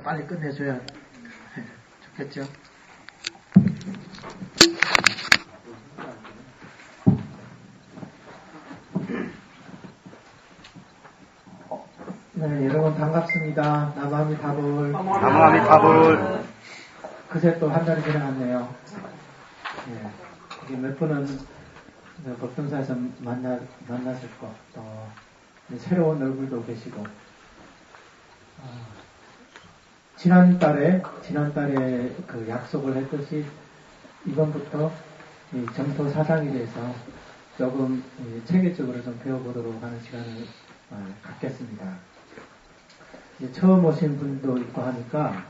빨리 끝내줘야 좋겠죠? 네, 여러분 반갑습니다. 나무아미타불. 그새 또 한 달이 지나갔네요. 네, 몇 분은 법등사에서 만났을 거, 또 새로운 얼굴도 계시고, 지난달에 그 약속을 했듯이 이번부터 이 정토 사상에 대해서 조금 체계적으로 좀 배워보도록 하는 시간을 갖겠습니다. 이제 처음 오신 분도 있고 하니까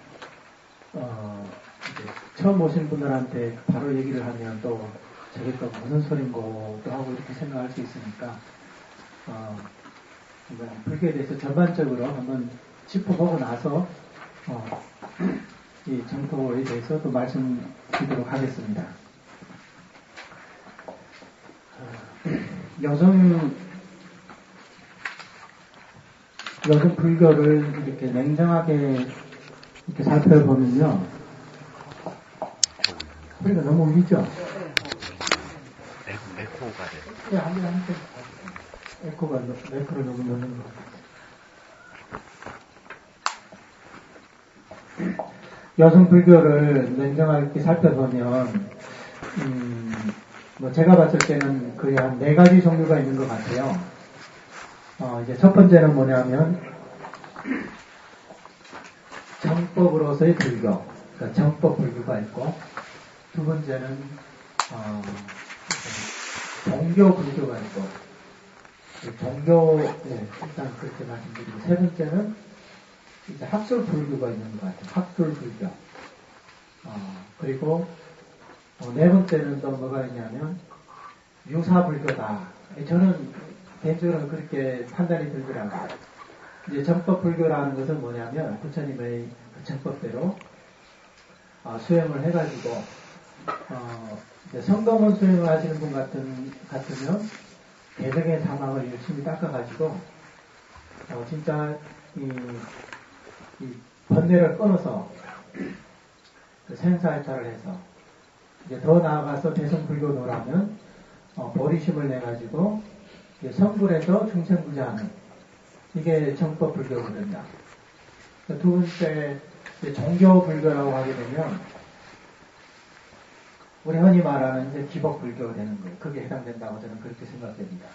이제 처음 오신 분들한테 바로 얘기를 하면 또 저게 또 무슨 소린고 또 하고 이렇게 생각할 수 있으니까 불교에 대해서 전반적으로 한번 짚어보고 나서 이 정토에 대해서 또 말씀드리도록 하겠습니다. 요즘 불교를 이렇게 냉정하게 이렇게 살펴보면요, 우리가 너무 위죠. 에코가 돼. 네, 한테 에코가 매크로 너무 넣는 것 같아요. 여성 불교를 냉정하게 살펴보면, 제가 봤을 때는 거의 한 4가지 종류가 있는 것 같아요. 이제 첫 번째는 뭐냐면, 정법으로서의 불교, 그러니까 정법 불교가 있고, 두 번째는, 종교 불교가 있고, 일단 그렇게 말씀드리고, 세 번째는 이제 학술 불교가 있는 것 같아요. 학술 불교. 그리고, 네 번째는 또 뭐가 있냐면, 유사 불교다. 저는 개인적으로 그렇게 판단이 들더라고요. 이제 정법 불교라는 것은 뭐냐면, 부처님의 그 정법대로, 수행을 해가지고, 이제 성도문 수행을 하시는 분 같으면, 개덕의 사망을 열심히 닦아가지고, 진짜, 이 번뇌를 끊어서, 그 생사해탈을 해서, 이제 더 나아가서 대승불교도라면, 보리심을 내가지고, 성불에서 중생부자하는, 이게 정법 불교거든요. 두 번째, 종교 불교라고 하게 되면, 우리 흔히 말하는 이제 기복 불교가 되는 거예요. 그게 해당된다고 저는 그렇게 생각됩니다.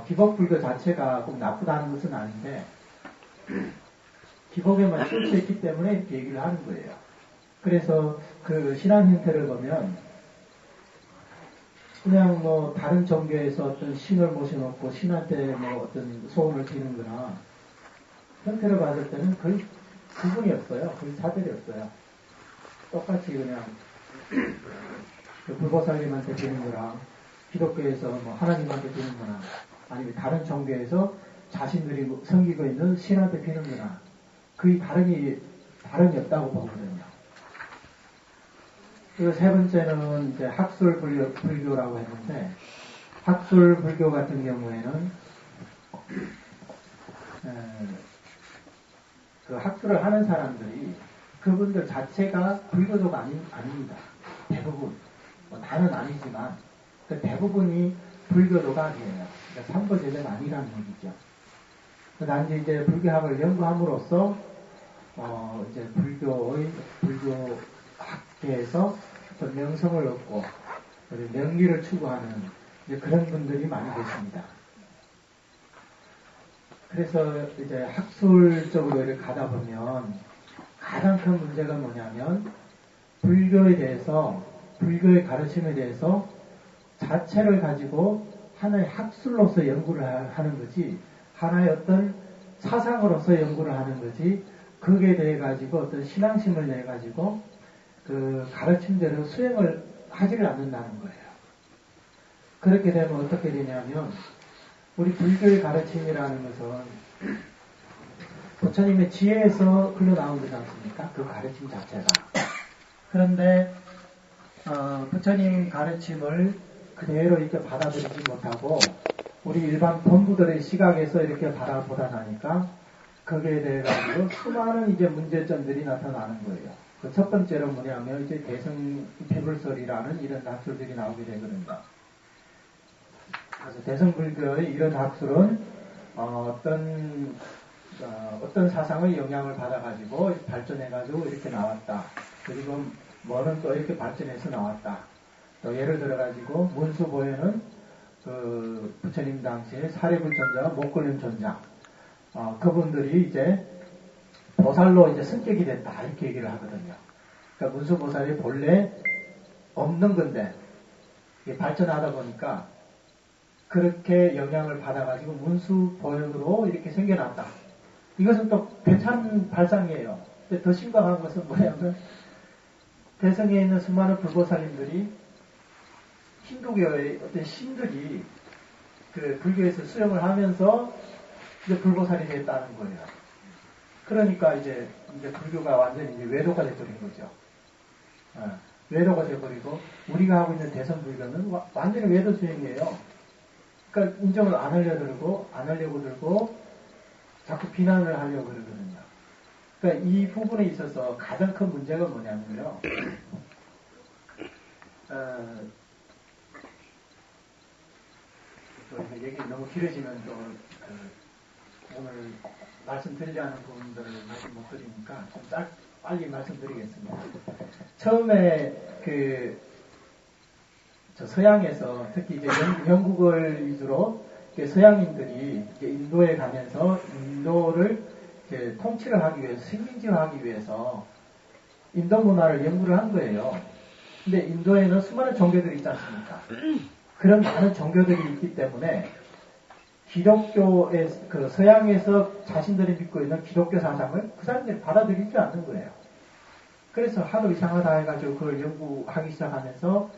기복 불교 자체가 꼭 나쁘다는 것은 아닌데, 기복에만 쏠수 있기 때문에 이렇게 얘기를 하는 거예요. 그래서 그 신앙 형태를 보면, 그냥 다른 종교에서 어떤 신을 모셔놓고 신한테 어떤 소원을 비는 거나, 형태를 봤을 때는 거의 구분이 없어요. 거의 차별이 없어요. 똑같이 그냥, 그 불보살님한테 비는 거랑, 기독교에서 하나님한테 비는 거나, 아니면 다른 종교에서 자신들이 섬기고 있는 신한테 비는 거나, 거의 다름이 없다고 보거든요. 그리고 세 번째는 이제 학술 불교라고 했는데, 학술 불교 같은 경우에는, 그 학술을 하는 사람들이 그분들 자체가 불교도가 아닙니다. 대부분. 다는 아니지만, 그 대부분이 불교도가 아니에요. 그러니까 삼보제자가 아니라는 얘기죠. 단지 이제 불교학을 연구함으로써, 이제 불교학계에서 어떤 명성을 얻고, 명리를 추구하는 이제 그런 분들이 많이 계십니다. 그래서 이제 학술적으로 이렇게 가다 보면 가장 큰 문제가 뭐냐면 불교의 가르침에 대해서 자체를 가지고 하나의 학술로서 연구를 하는 거지, 하나의 어떤 사상으로서 연구를 하는 거지, 거기에 대해 가지고 어떤 신앙심을 내 가지고 그 가르침대로 수행을 하지를 않는다는 거예요. 그렇게 되면 어떻게 되냐면, 우리 불교의 가르침이라는 것은 부처님의 지혜에서 흘러나온 거지 않습니까? 그 가르침 자체가. 그런데 부처님 가르침을 그대로 이렇게 받아들이지 못하고 우리 일반 본부들의 시각에서 이렇게 바라보다 나니까 거기에 대해 가지고 수많은 이제 문제점들이 나타나는 거예요. 그 첫 번째로 뭐냐면 이제 대성피불설이라는 이런 학설들이 나오게 되거든요. 그래서 대성불교의 이런 학설은 어떤 사상의 영향을 받아가지고 발전해가지고 이렇게 나왔다. 그리고 뭐는 또 이렇게 발전해서 나왔다. 또 예를 들어가지고 문수보에는 그 부처님 당시에 사례불전자와 목걸림 전자 그분들이 이제 보살로 이제 승격이 됐다 이렇게 얘기를 하거든요. 그러니까 문수보살이 본래 없는 건데 발전하다 보니까 그렇게 영향을 받아가지고 문수보현으로 이렇게 생겨났다. 이것은 또 괜찮은 발상이에요. 근데 더 심각한 것은 뭐냐면 대성에 있는 수많은 불보살님들이 힌두교의 어떤 신들이 그 불교에서 수용을 하면서 이제 불보살이 됐다는 거예요. 그러니까 이제 불교가 완전히 이제 외도가 돼버린 거죠. 외도가 돼버리고 우리가 하고 있는 대성불교는 완전히 외도 수행이에요. 그러니까 인정을 안 하려고 들고 자꾸 비난을 하려고 그러거든요. 그러니까 이 부분에 있어서 가장 큰 문제가 뭐냐면요. 얘기 너무 길어지면 또 오늘 말씀드리려는 부분들을 말씀 못 드리니까 좀 빨리 말씀드리겠습니다. 처음에 저 서양에서 특히 이제 영국을 위주로 서양인들이 이제 인도에 가면서 인도를 이제 통치를 하기 위해서 식민지화하기 위해서 인도 문화를 연구를 한 거예요. 근데 인도에는 수많은 종교들이 있지 않습니까? 그런 많은 종교들이 있기 때문에 기독교의 그 서양에서 자신들이 믿고 있는 기독교 사상을 그 사람들이 받아들이지 않는 거예요. 그래서 하도 이상하다 해가지고 그걸 연구하기 시작하면서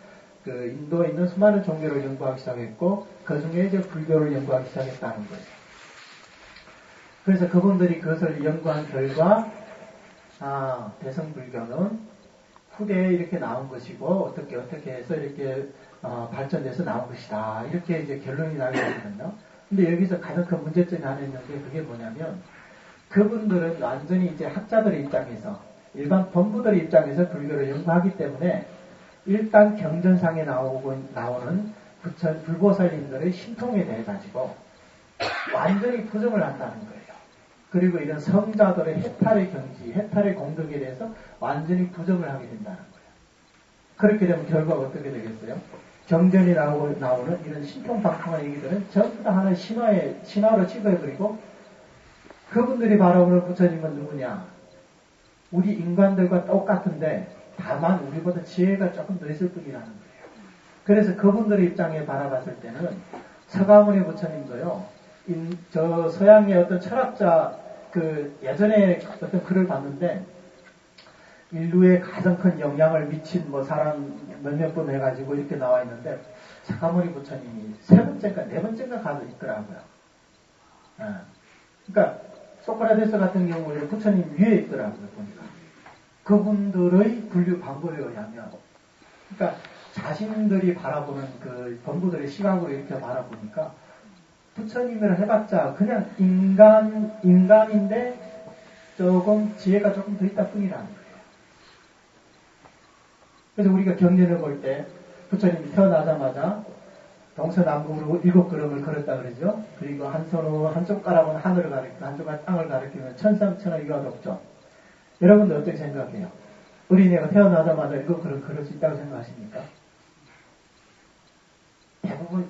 그 인도에 있는 수많은 종교를 연구하기 시작했고 그 중에 이제 불교를 연구하기 시작했다는 거예요. 그래서 그분들이 그것을 연구한 결과 대성불교는 후대에 이렇게 나온 것이고 어떻게 해서 이렇게 발전돼서 나온 것이다 이렇게 이제 결론이 나게 되거든요. 근데 여기서 가장 큰 문제점이 하나 있는데 그게 뭐냐면 그분들은 완전히 이제 학자들의 입장에서 일반 본부들의 입장에서 불교를 연구하기 때문에 일단 경전상에 나오는 불보살님들의 신통에 대해 가지고 완전히 부정을 한다는 거예요. 그리고 이런 성자들의 해탈의 경지, 해탈의 공덕에 대해서 완전히 부정을 하게 된다는 거예요. 그렇게 되면 결과가 어떻게 되겠어요? 경전이 나오는 이런 신통방통한 얘기들은 전부 다 하나의 신화로 취급해버리고 그분들이 바라보는 부처님은 누구냐? 우리 인간들과 똑같은데 다만 우리보다 지혜가 조금 더 있을 뿐이라는 거예요. 그래서 그분들의 입장에 바라봤을 때는 서가모니 부처님도요. 저 서양의 어떤 철학자 예전에 어떤 글을 봤는데 인류에 가장 큰 영향을 미친 사람 몇몇 분 해가지고 이렇게 나와 있는데 서가모니 부처님이 네 번째인가 가서 있더라고요. 그러니까 소크라테스 같은 경우에 부처님 위에 있더라고요 보니까. 그분들의 불교 방법에 의하면, 그러니까 자신들이 바라보는 그 본부들의 시각으로 이렇게 바라보니까 부처님이라 해봤자 그냥 인간인데 지혜가 조금 더 있다 뿐이라는 거예요. 그래서 우리가 경전을 볼 때 부처님이 태어나자마자 동서남북으로 7걸음을 걸었다 그러죠. 그리고 한 손가락은 하늘을 가리키고 한쪽은 땅을 가리키면 천상천하 유아독존. 여러분들 어떻게 생각해요? 어린애가 태어나자마자 7걸음 걸을 수 있다고 생각하십니까? 대부분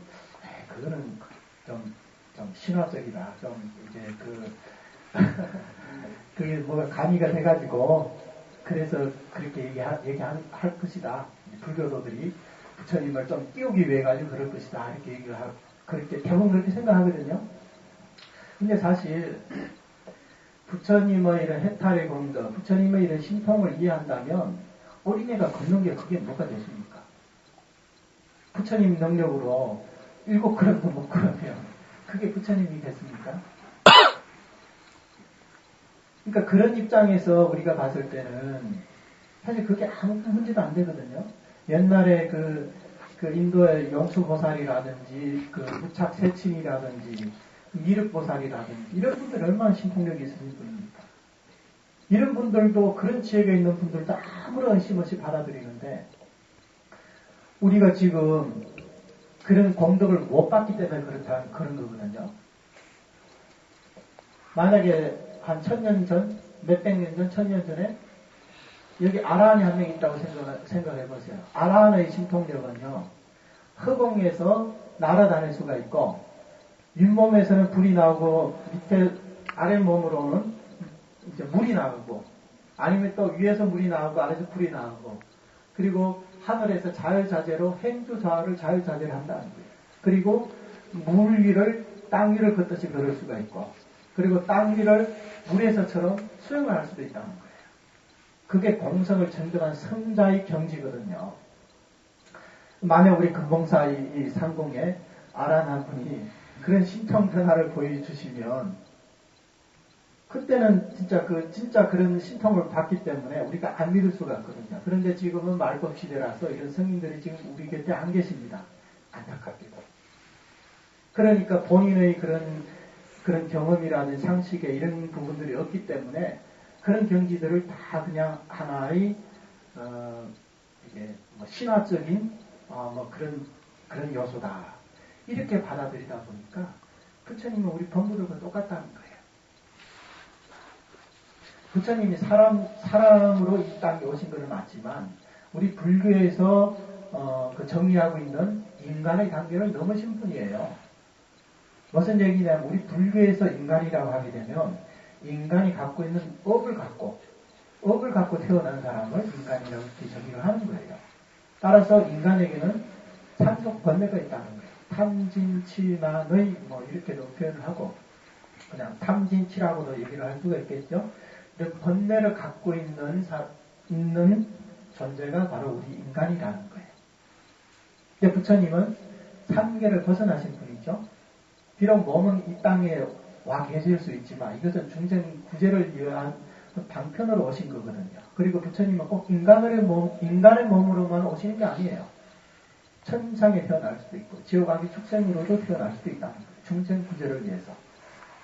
그거는 좀 신화적이다. 그게 뭐가 가미가 돼가지고 그래서 그렇게 얘기할 것이다. 불교도들이 부처님을 좀 띄우기 위해 가지고 그럴 것이다. 이렇게 얘기를 하고 대부분 그렇게 생각하거든요. 근데 사실 부처님의 이런 해탈의 공덕, 부처님의 이런 신통을 이해한다면 어린애가 걷는 게 그게 뭐가 되십니까? 부처님 능력으로 7걸음도 못 걸으면 그게 부처님이 됐습니까? 그러니까 그런 입장에서 우리가 봤을 때는 사실 그게 아무 문제도 안 되거든요. 옛날에 그 인도의 용수보살이라든지 무착세친이라든지 미륵보살이라든지 이런 분들 얼마나 신통력이 있으신 분입니까? 이런 분들도 그런 지역에 있는 분들도 아무런 의심 없이 받아들이는데 우리가 지금 그런 공덕을 못 받기 때문에 그런 거거든요. 만약에 한 1000년 전, 몇백 년 전, 1000년 전에 여기 아라한이 한 명 있다고 생각해 보세요. 아라한의 신통력은요, 허공에서 날아다닐 수가 있고, 윗몸에서는 불이 나오고, 밑에 아랫몸으로는 이제 물이 나오고, 아니면 또 위에서 물이 나오고, 아래에서 불이 나오고, 그리고 하늘에서 자유자재로 행주좌를 자유자재를 한다는 거예요. 그리고 물 위를, 땅 위를 걷듯이 걸을 수가 있고, 그리고 땅 위를 물에서처럼 수영을 할 수도 있다는 거예요. 그게 공성을 증득한 성자의 경지거든요. 만약 우리 금봉사 이 상공에 아란한 분이 그런 신통 변화를 보여주시면 그때는 진짜 그런 신통을 받기 때문에 우리가 안 믿을 수가 없거든요. 그런데 지금은 말법 시대라서 이런 성인들이 지금 우리 곁에 안 계십니다. 안타깝게도. 그러니까 본인의 그런 경험이라든 상식에 이런 부분들이 없기 때문에 그런 경지들을 다 그냥 하나의 이게 뭐 신화적인 뭐 그런 요소다 이렇게 받아들이다 보니까 부처님은 우리 범부들과 똑같다는 거예요. 부처님이 사람으로 이 땅에 오신 것은 맞지만 우리 불교에서 그 정의하고 있는 인간의 단계를 넘으신 분이에요. 무슨 얘기냐면 우리 불교에서 인간이라고 하게 되면 인간이 갖고 있는 업을 갖고 태어난 사람을 인간이라고 이렇게 정의를 하는 거예요. 따라서 인간에게는 삼속 번뇌가 있다는 거예요. 탐진치만의 뭐 이렇게도 표현을 하고 그냥 탐진치라고도 얘기를 할 수가 있겠죠. 번뇌를 갖고 있는 존재가 바로 우리 인간이라는 거예요. 근데 부처님은 삼계를 벗어나신 분이죠. 비록 몸은 이 땅에 와 계실 수 있지만 이것은 중생 구제를 위한 방편으로 오신 거거든요. 그리고 부처님은 꼭 인간의 몸으로만 오시는 게 아니에요. 천상에 태어날 수도 있고 지옥아기 축생으로도 태어날 수도 있다는 거예요. 중생 구제를 위해서.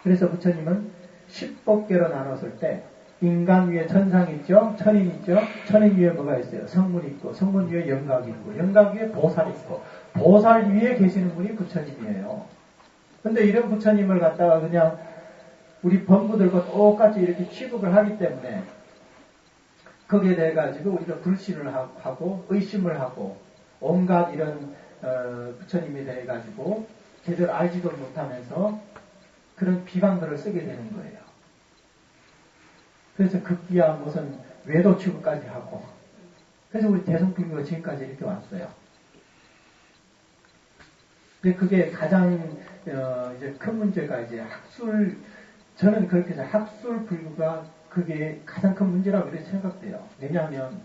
그래서 부처님은 10법계로 나눴을 때 인간 위에 천상 있죠. 천인 있죠. 천인 위에 뭐가 있어요? 성문 있고 성문 위에 영각이 있고 영각 위에 보살 있고 보살 위에 계시는 분이 부처님이에요. 근데 이런 부처님을 갖다가 그냥 우리 범부들과 똑같이 이렇게 취급을 하기 때문에 거기에 대해 가지고 우리가 불신을 하고 의심을 하고 온갖 이런 부처님에 대해 가지고 제대로 알지도 못하면서 그런 비방들을 쓰게 되는 거예요. 그래서 급기야 무슨 외도 취급까지 하고 그래서 우리 대성불교가 지금까지 이렇게 왔어요. 근데 그게 가장 이제 큰 문제가 이제 저는 그렇게 해서 학술 불교가 그게 가장 큰 문제라고 이렇게 생각돼요. 왜냐하면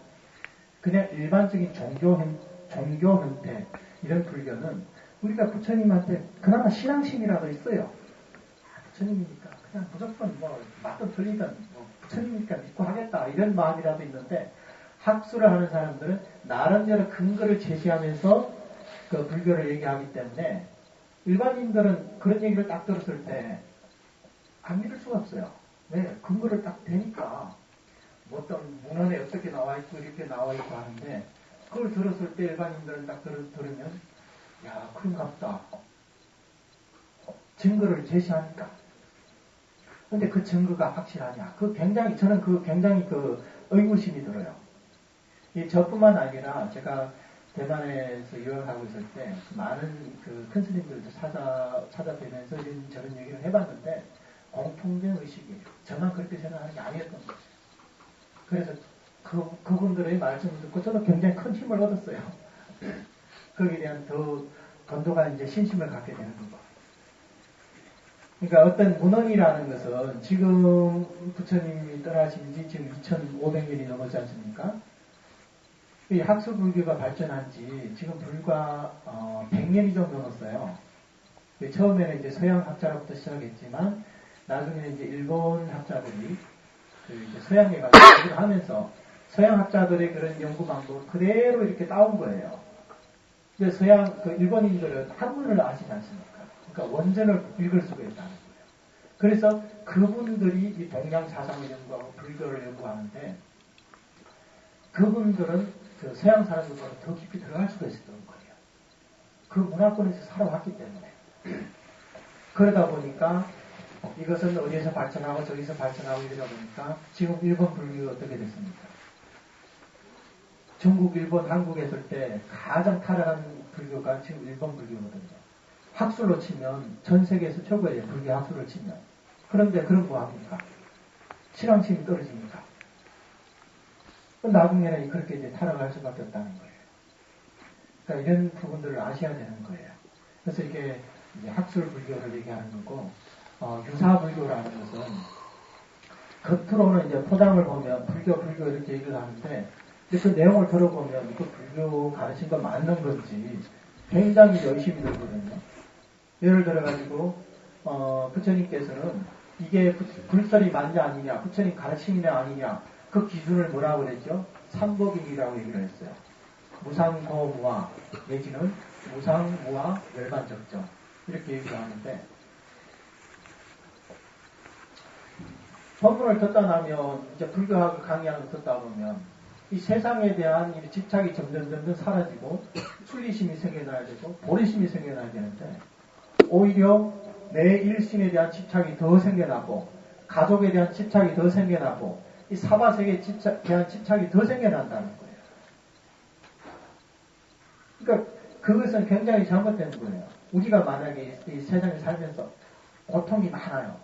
그냥 일반적인 종교 형태 이런 불교는 우리가 부처님한테 그나마 신앙심이라도 있어요. 부처님이니까 그냥 무조건 뭐 맞든 틀리든 뭐 부처님이니까 믿고 하겠다 이런 마음이라도 있는데 학술을 하는 사람들은 나름대로 근거를 제시하면서 그 불교를 얘기하기 때문에 일반인들은 그런 얘기를 딱 들었을 때 안 믿을 수가 없어요. 왜? 근거를 딱 대니까 뭐 어떤 문헌에 어떻게 나와 있고 이렇게 나와 있고 하는데 그걸 들었을 때 일반인들은 딱 들으면 야 그런갑다. 증거를 제시하니까. 근데 그 증거가 확실하냐? 저는 굉장히 의구심이 들어요. 저뿐만 아니라 제가 대만에서 유학을 하고 있을 때 많은 큰 스님들도 찾아뵈면서 저런 얘기를 해봤는데 공통된 의식이에요. 저만 그렇게 생각하는 게 아니었던 거죠. 그래서 그분들의 말씀을 듣고 저도 굉장히 큰 힘을 얻었어요. 거기에 대한 더 건조한 이제 신심을 갖게 되는 거. 그러니까 어떤 문헌이라는 것은 지금 부처님이 떠나신 지 지금 2500년이 넘었지 않습니까? 이 학술불교가 발전한 지 지금 불과 100년이 좀 넘었어요. 처음에는 이제 서양 학자로부터 시작했지만 나중에는 이제 일본 학자들이 이제 서양에 가서 연구를 하면서 서양 학자들의 그런 연구 방법을 그대로 이렇게 따온 거예요. 근데 일본인들은 한문을 아시지 않습니까? 그러니까 원전을 읽을 수가 있다는 거예요. 그래서 그분들이 이 동양 사상을 연구하고 불교를 연구하는데 그분들은 그 서양 사람들보다 더 깊이 들어갈 수가 있었던 거예요. 그 문화권에서 살아왔기 때문에. 그러다 보니까 이것은 어디에서 발전하고 저기서 발전하고 이러다 보니까 지금 일본 불교가 어떻게 됐습니까? 중국, 일본, 한국에 있을 때 가장 타락한 불교가 지금 일본 불교거든요. 학술로 치면 전 세계에서 최고예요. 불교 학술을 치면. 그런데 그런 거 합니까? 신앙심이 떨어집니까? 나중에는 그렇게 이제 타락할 수밖에 없다는 거예요. 그러니까 이런 부분들을 아셔야 되는 거예요. 그래서 이게 이제 학술 불교를 얘기하는 거고, 유사 불교라는 것은 겉으로는 이제 포장을 보면 불교 이렇게 얘기를 하는데 그 내용을 들어보면 그 불교 가르친 거 맞는 건지 굉장히 열심히 들거든요. 예를 들어가지고 부처님께서는 이게 불설이 맞냐 아니냐, 부처님 가르침이냐 아니냐, 그 기준을 뭐라고 그랬죠? 삼법인이라고 얘기를 했어요. 무상고무화 내지는 무상무화 열반적정 이렇게 얘기를 하는데 법문을 듣다 나면 이제 불교학 강의하는 듣다 보면 이 세상에 대한 이 집착이 점점 사라지고 순리심이 생겨나야 되고 보리심이 생겨나야 되는데 오히려 내 일심에 대한 집착이 더 생겨나고 가족에 대한 집착이 더 생겨나고 이 사바세계에 대한 집착이 더 생겨난다는 거예요. 그러니까 그것은 굉장히 잘못된 거예요. 우리가 만약에 이 세상에 살면서 고통이 많아요.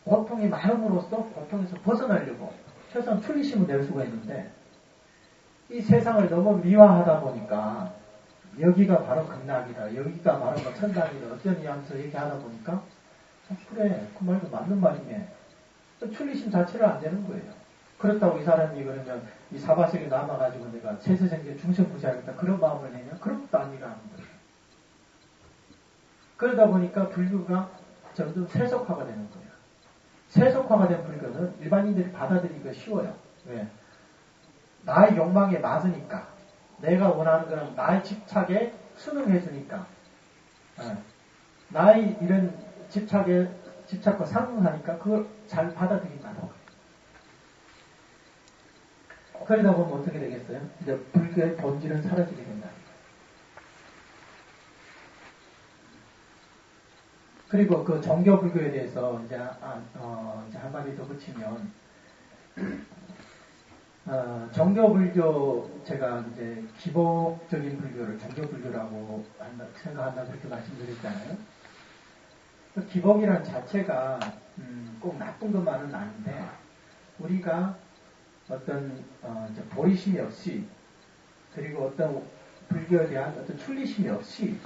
고통이 많음으로써 고통에서 벗어나려고 최소한 순리심을 낼 수가 있는데 이 세상을 너무 미화하다 보니까 여기가 바로 극락이다. 여기가 바로 뭐 천당이다. 어쩌니 하면서 얘기하다 보니까 그래 그 말도 맞는 말이네. 출리심 자체를 안 되는 거예요. 그렇다고 이 사람이 그러면 이 사바세계 남아가지고 내가 세세생계 중생부자겠다 그런 마음을 내냐? 그런 것도 아니라는 거예요. 그러다 보니까 불교가 점점 세속화가 되는 거예요. 세속화가 된 불교는 일반인들이 받아들이기가 쉬워요. 왜? 나의 욕망에 맞으니까. 내가 원하는 거는 나의 집착에 순응해주니까. 나의 이런 집착과 상응하니까 그걸 잘 받아들인다는 거예요. 그러다 보면 어떻게 되겠어요? 이제 불교의 본질은 사라지게 된다. 그리고 그 정교 불교에 대해서 이제 한마디 더 붙이면, 정교 불교, 제가 이제 기복적인 불교를 정교 불교라고 생각한다 그렇게 말씀드렸잖아요. 그 기복이란 자체가, 꼭 나쁜 것만은 아닌데, 우리가 어떤, 보리심이 없이, 그리고 어떤 불교에 대한 어떤 출리심이 없이,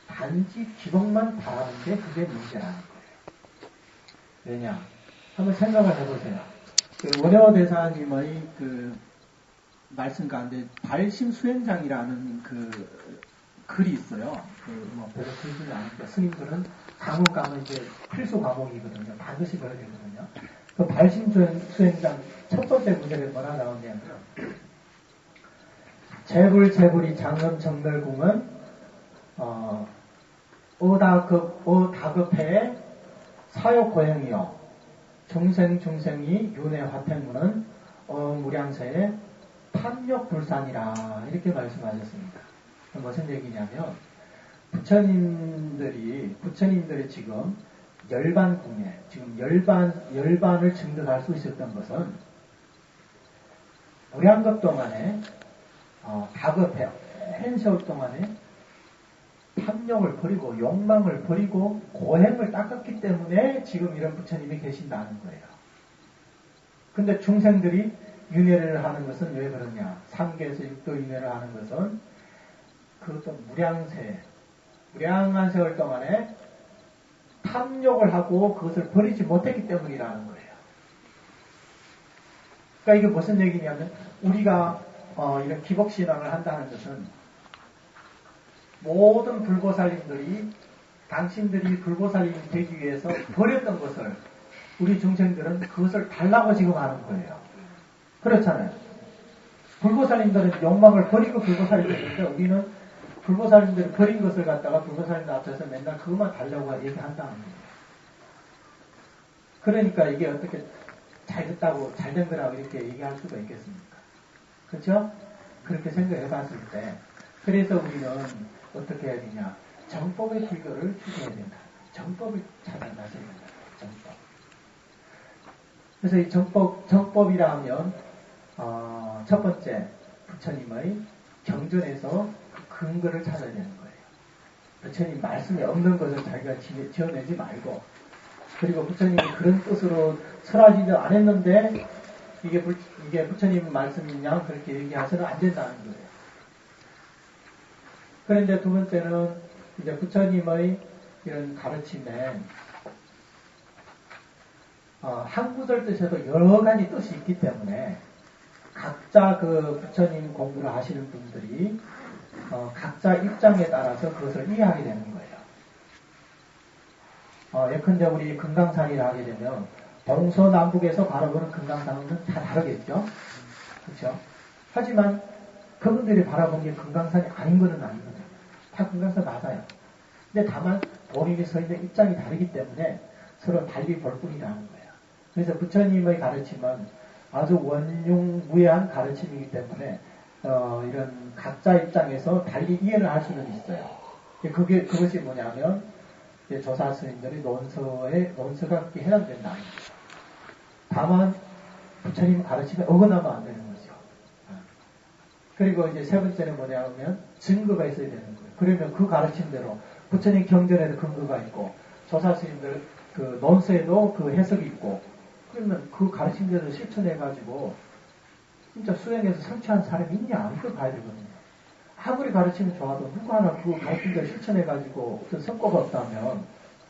단지 기복만 바라는 게 그게 문제라는 거예요. 왜냐? 한번 생각을 해보세요. 그 원효 대사님의 그 말씀 가운데 발심수행장이라는 그 글이 있어요. 그 뭐 별로 글들이 아닌데 스님들은 과목감은 이제 필수 과목이거든요. 반드시 배워야 되거든요. 그 발심수행장 첫 번째 문제가 뭐라 나오냐면 재불이 장엄 정멸궁은 어다급해 사욕고행이요. 중생이 윤회 화택문은 무량세의 탐욕불산이라 이렇게 말씀하셨습니다. 무슨 얘기냐면 부처님들이 지금 열반궁에 지금 열반을 증득할 수 있었던 것은 무량겁 동안에 다급해 한세월 동안에 탐욕을 버리고 욕망을 버리고 고행을 닦았기 때문에 지금 이런 부처님이 계신다는 거예요. 근데 중생들이 윤회를 하는 것은 왜 그러냐? 3계에서 6도 윤회를 하는 것은 그것도 무량한 세월 동안에 탐욕을 하고 그것을 버리지 못했기 때문이라는 거예요. 그러니까 이게 무슨 얘기냐면 우리가 이런 기복신앙을 한다는 것은 모든 불보살님들이 당신들이 불보살님이 되기 위해서 버렸던 것을 우리 중생들은 그것을 달라고 지금 하는 거예요. 그렇잖아요. 불보살님들은 욕망을 버리고 불보살이 됐는데 우리는 불보살님들이 그린 것을 갖다가 불보살님들 앞에서 맨날 그것만 달라고 얘기한다는 거예요. 그러니까 이게 어떻게 잘 됐다고, 잘 된 거라고 이렇게 얘기할 수가 있겠습니까? 그렇죠? 그렇게 생각해 봤을 때, 그래서 우리는 어떻게 해야 되냐. 정법의 불교를 추구해야 된다. 정법을 찾아나서야 된다. 정법. 그래서 이 정법이라 하면, 첫 번째, 부처님의 경전에서 그 근거를 찾아야 되는 거예요. 부처님 말씀이 없는 것을 자기가 지어내지 말고, 그리고 부처님이 그런 뜻으로 설하지도 안 했는데, 이게 부처님 말씀이냐, 그렇게 얘기해서는 안 된다는 거예요. 그런데 두 번째는, 이제 부처님의 이런 가르침에, 한 구절 뜻에도 여러 가지 뜻이 있기 때문에, 각자 그 부처님 공부를 하시는 분들이, 각자 입장에 따라서 그것을 이해하게 되는 거예요. 예컨대 우리 금강산이라 하게 되면, 동서남북에서 바라보는 금강산은 다 다르겠죠? 그렇죠? 하지만 그분들이 바라본 게 금강산이 아닌 것은 아니거든요. 다 금강산 맞아요. 근데 다만 본인이 서 있는 입장이 다르기 때문에 서로 달리 볼 뿐이라는 거예요. 그래서 부처님의 가르침은 아주 원흉무해한 가르침이기 때문에 이런 각자 입장에서 달리 이해를 할 수는 있어요. 그것이 뭐냐면 조사 스님들의 논서가 그렇게 해당된다. 다만 부처님 가르침에 어긋나면 안 되는 거죠. 그리고 이제 세 번째는 뭐냐면 증거가 있어야 되는 거예요. 그러면 그 가르침대로 부처님 경전에도 근거가 있고 조사 스님들 그 논서에도 그 해석이 있고 그러면 그 가르침대로 실천해가지고 진짜 수행해서 성취한 사람이 있냐 이걸 봐야 되거든요. 아무리 가르치면 좋아도 누구 하나 그 가르침대로 실천해가지고 어떤 성과가 없다면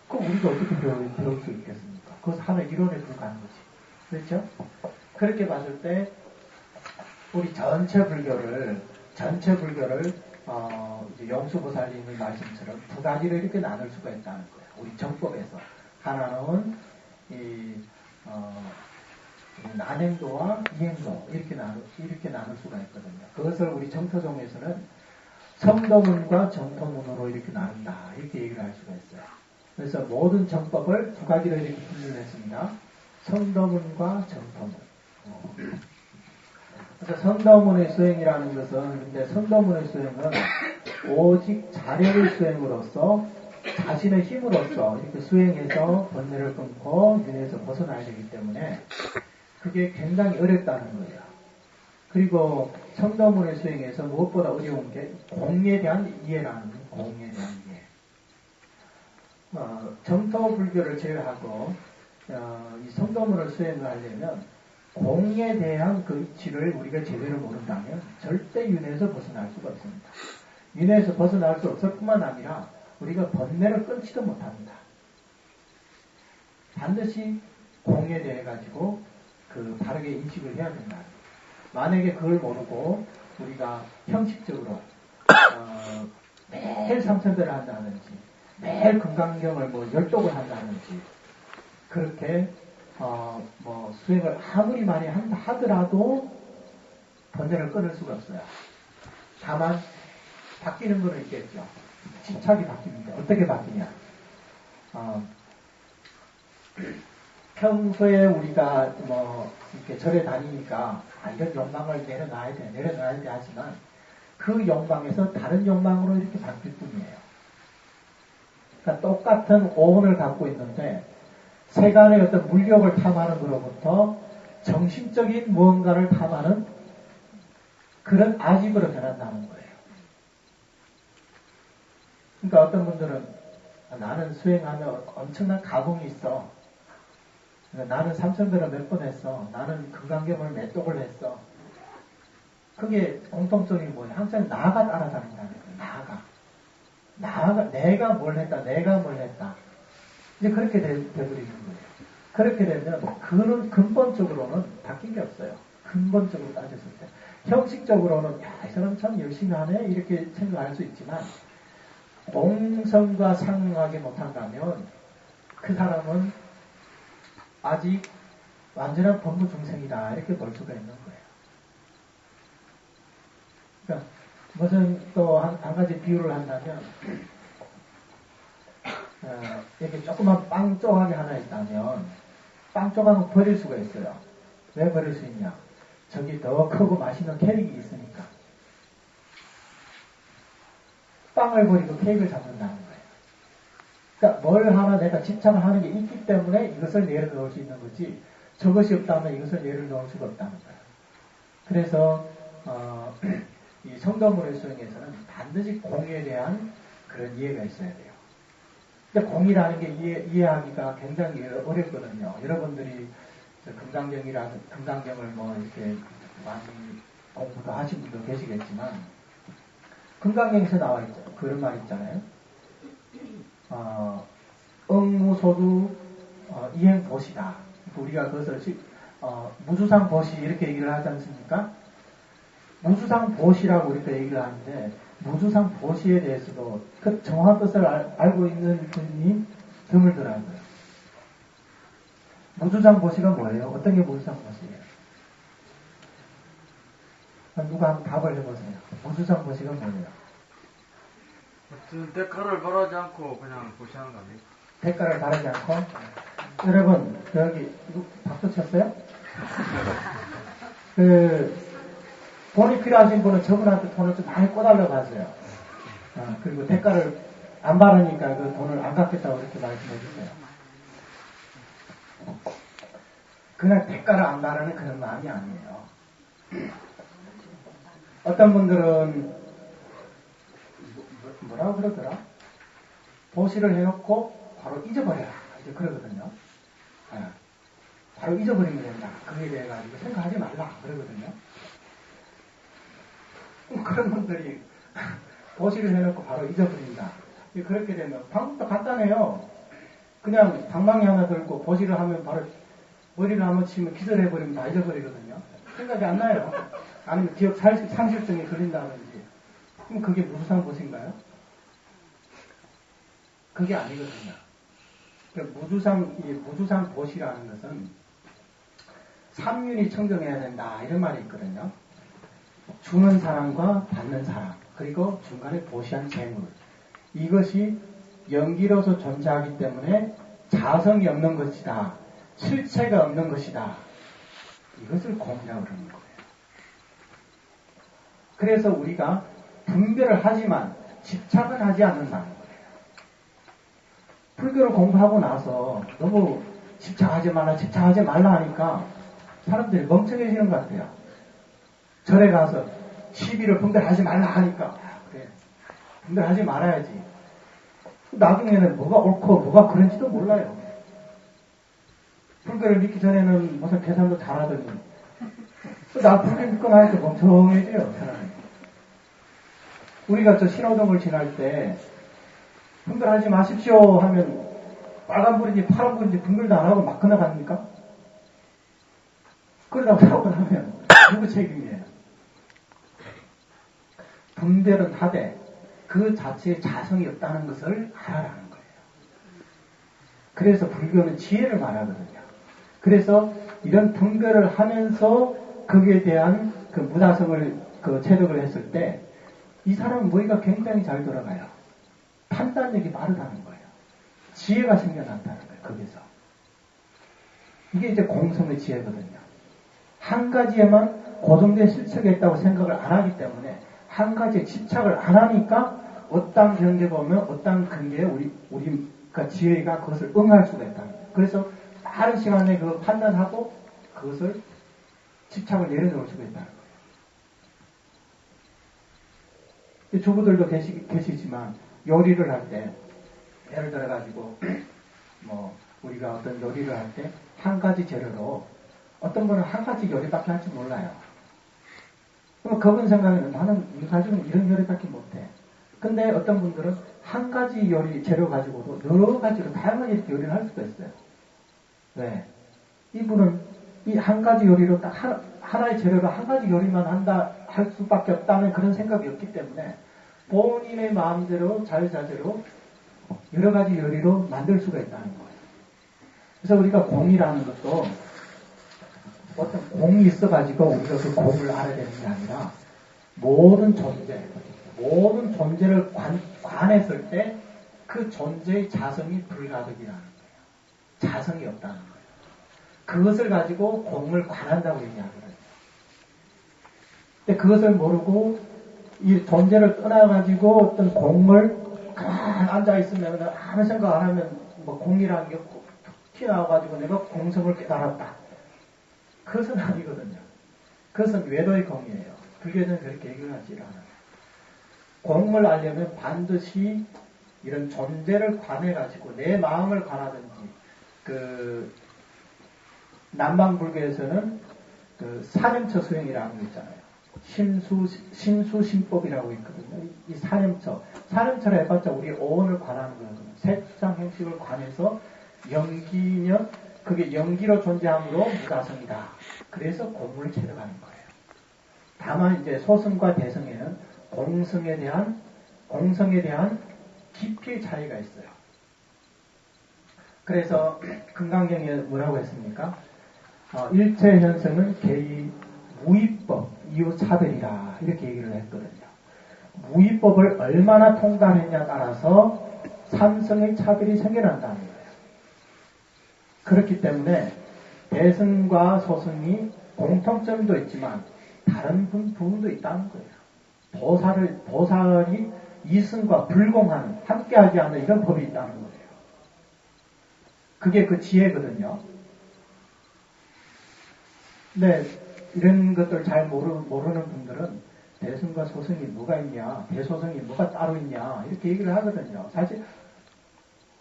그럼 우리가 어떻게 배울 수 있겠습니까? 그것은 하나의 이론에 불과한 거지. 그렇죠? 그렇게 봤을 때 우리 전체 불교를 이제 영수보살님의 말씀처럼 두 가지로 이렇게 나눌 수가 있다는 거예요. 우리 정법에서 하나는 난행도와 이행도 이렇게 나눌 수가 있거든요. 그것을 우리 정토종에서는 성도문과 정토문으로 이렇게 나눈다 이렇게 얘기를 할 수가 있어요. 그래서 모든 정법을 두 가지로 이렇게 분류했습니다. 성도문과 정토문. 그래서 성도문의 수행이라는 것은 근데 성도문의 수행은 오직 자력의 수행으로서 자신의 힘으로써 이렇게 수행해서 번뇌를 끊고 윤회에서 벗어나야 되기 때문에 그게 굉장히 어렵다는 거예요. 그리고 성도문의 수행에서 무엇보다 어려운 게 공에 대한 이해라는 거예요. 공에 대한 이해. 정토 불교를 제외하고 이 성도문을 수행을 하려면 공에 대한 그 이치를 우리가 제대로 모른다면 절대 윤회에서 벗어날 수가 없습니다. 윤회에서 벗어날 수 없을 뿐만 아니라 우리가 번뇌를 끊지도 못합니다. 반드시 공에 대해 가지고 그 다르게 인식을 해야 된다. 만약에 그걸 모르고 우리가 형식적으로 매일 삼천대를 한다든지 매일 금강경을 뭐 열독을 한다든지 그렇게 수행을 아무리 많이 하더라도 번뇌를 끊을 수가 없어요. 다만 바뀌는 거는 있겠죠. 집착이 바뀝니다. 어떻게 바뀌냐? 평소에 우리가 이렇게 절에 다니니까 이런 욕망을 내려놔야 돼 하지만 그 욕망에서 다른 욕망으로 이렇게 바뀔 뿐이에요. 그러니까 똑같은 오온을 갖고 있는데 세간의 어떤 물욕을 탐하는 것으로부터 정신적인 무언가를 탐하는 그런 아집으로 변한다는 거예요. 그러니까 어떤 분들은 나는 수행하면 엄청난 가공이 있어. 그러니까 나는 삼천배를 몇 번 했어. 나는 금강경을 몇 독을 했어. 그게 공통점이 뭐냐? 항상 나가 따라다닌다는 거예요. 나가. 내가 뭘 했다. 이제 그렇게 돼버리는 거예요. 그렇게 되면 그는 근본적으로는 바뀐 게 없어요. 근본적으로 따졌을 때. 형식적으로는 이 사람 참 열심히 하네 이렇게 생각할 수 있지만 공성과 상응하게 못한다면 그 사람은 아직 완전한 범부 중생이다 이렇게 볼 수가 있는 거예요. 그러니까 무슨 또 한 가지 비유를 한다면, 이렇게 조그만 빵 조각이 하나 있다면, 빵 조각은 버릴 수가 있어요. 왜 버릴 수 있냐? 저기 더 크고 맛있는 케이크가 있으니까. 빵을 버리고 케이크를 잡는다는 거예요. 그러니까 뭘 하나 내가 집착을 하는 게 있기 때문에 이것을 내려놓을 수 있는 거지, 저것이 없다면 이것을 내려놓을 수가 없다는 거예요. 그래서 이 성도물의 수행에서는 반드시 공에 대한 그런 이해가 있어야 돼요. 근데 공이라는 게 이해하기가 굉장히 어렵거든요. 여러분들이 금강경을 뭐 이렇게 많이 공부도 하신 분도 계시겠지만, 금강경에서 나와 있죠. 그런 말 있잖아요. 응무소두 이행보시다. 우리가 그것을 무주상보시 이렇게 얘기를 하지 않습니까? 무주상보시라고 우리가 얘기를 하는데, 무주상보시에 대해서도 그 정확한 뜻을 알고 있는 분이 드물더라고요. 무주상보시가 뭐예요? 어떤 게 무주상보시예요? 누가 한번 답을 해보세요. 무주상보시가 뭐예요? 무슨 대가를 바라지 않고 그냥 보시하는 거 아니에요? 대가를 바라지 않고? 여러분, 여기 박수 쳤어요? 돈이 필요하신 분은 저분한테 돈을 좀 많이 꿔달라고 하세요. 그리고 대가를 안 바르니까 그 돈을 안 갚겠다고 이렇게 말씀해 주세요. 그냥 대가를 안 바르는 그런 마음이 아니에요. 어떤 분들은 뭐라고 그러더라? 보시를 해놓고 바로 잊어버려라. 이제 그러거든요. 바로 잊어버리면 된다. 그에 대해 가지고 생각하지 말라. 그러거든요. 그런 분들이 보시를 해놓고 바로 잊어버린다. 그렇게 되면 방법도 간단해요. 그냥 방망이 하나 들고 보시를 하면 바로 머리를 한번 치면 기절해버리면 다 잊어버리거든요. 생각이 안 나요. 아니면 기억 상실증이 걸린다든지. 그럼 그게 무주상 보시인가요? 그게 아니거든요. 무주상 보시라는 것은 삼윤이 청정해야 된다. 이런 말이 있거든요. 주는 사람과 받는 사람, 그리고 중간에 보시한 재물. 이것이 연기로서 존재하기 때문에 자성이 없는 것이다. 실체가 없는 것이다. 이것을 공이라고 그러는 거예요. 그래서 우리가 분별을 하지만 집착은 하지 않는다는 거예요. 불교를 공부하고 나서 너무 집착하지 말라 하니까 사람들이 멍청해지는 것 같아요. 절에 가서 시비를 분별하지 말라 하니까, 그래, 분별하지 말아야지. 나중에는 뭐가 옳고 뭐가 그런지도 몰라요. 불교를 믿기 전에는 무슨 계산도 잘하더니 나 불교 믿고 나니까 멍청해져요, 사람이. 우리가 저 신호등을 지날 때 분별하지 마십시오 하면 빨간불인지 파란불인지 분별도 안 하고 막 건너갑니까? 그러다가 사고 나면 누구 책임이에요? 분별은 하되 그 자체에 자성이 없다는 것을 알아라는 거예요. 그래서 불교는 지혜를 말하거든요. 그래서 이런 분별을 하면서 거기에 대한 그 무다성을 체득을 했을 때 이 사람은 머리가 굉장히 잘 돌아가요. 판단력이 빠르다는 거예요. 지혜가 생겨난다는 거예요. 거기서. 이게 이제 공성의 지혜거든요. 한 가지에만 고정된 실체가 있다고 생각을 안 하기 때문에 한 가지에 집착을 안 하니까 어떤 경계 보면 어떤 근계에 우리 지혜가 그것을 응할 수가 있다는 거예요. 그래서 빠른 시간에 그 판단하고 그것을 집착을 내려놓을 수가 있다는 거예요. 주부들도 계시지만 요리를 할 때 예를 들어 가지고 뭐 우리가 어떤 요리를 할 때 한 가지 재료로 어떤 분은 한 가지 요리밖에 할 줄 몰라요. 그럼 그분 생각에는 나는 이 가지고는 이런 요리밖에 못해. 근데 어떤 분들은 한 가지 요리 재료 가지고도 여러 가지로 다양하게 요리를 할 수가 있어요. 왜? 이분은 이 한 가지 요리로 딱 하나의 재료로 한 가지 요리만 할 수밖에 없다는 그런 생각이 없기 때문에 본인의 마음대로 자유자재로 여러 가지 요리로 만들 수가 있다는 거예요. 그래서 우리가 공이라는 것도 어떤 공이 있어가지고 우리가 그 공을 알아야 되는 게 아니라 모든 존재를 관했을 때 그 존재의 자성이 불가득이라는 거예요. 자성이 없다는 거예요. 그것을 가지고 공을 관한다고 얘기하거든요. 근데 그것을 모르고 이 존재를 떠나가지고 어떤 공을 가만 앉아있으면 아무 생각 안 하면 뭐 공이라는 게 튀어나와가지고 내가 공성을 깨달았다. 그것은 아니거든요. 그것은 외도의 공이에요. 불교는 그렇게 얘기를 하지 않아요. 공을 알려면 반드시 이런 존재를 관해가지고 내 마음을 관하든지 남방불교에서는 사념처 수행이라는 거 있잖아요. 심수심법이라고 있거든요. 이 사념처를 해봤자 우리 오온을 관하는 거거든요. 색상 형식을 관해서 연기면 그게 연기로 존재함으로 무가성이다. 그래서 공을 체득하는 거예요. 다만 이제 소성과 대성에는 공성에 대한 깊이의 차이가 있어요. 그래서 금강경에 뭐라고 했습니까? 일체 현성은 개의 무위법, 이유차별이라 이렇게 얘기를 했거든요. 무위법을 얼마나 통달했냐에 따라서 삼성의 차별이 생겨난다는 거예요. 그렇기 때문에 대성과 소성이 공통점도 있지만 다른 부분도 있다는 거예요. 보살이 이승과 불공하는, 함께하지 않는 이런 법이 있다는 거예요. 그게 그 지혜거든요. 근데 이런 것들 잘 모르는 분들은 대승과 소승이 뭐가 있냐, 대소승이 뭐가 따로 있냐 이렇게 얘기를 하거든요. 사실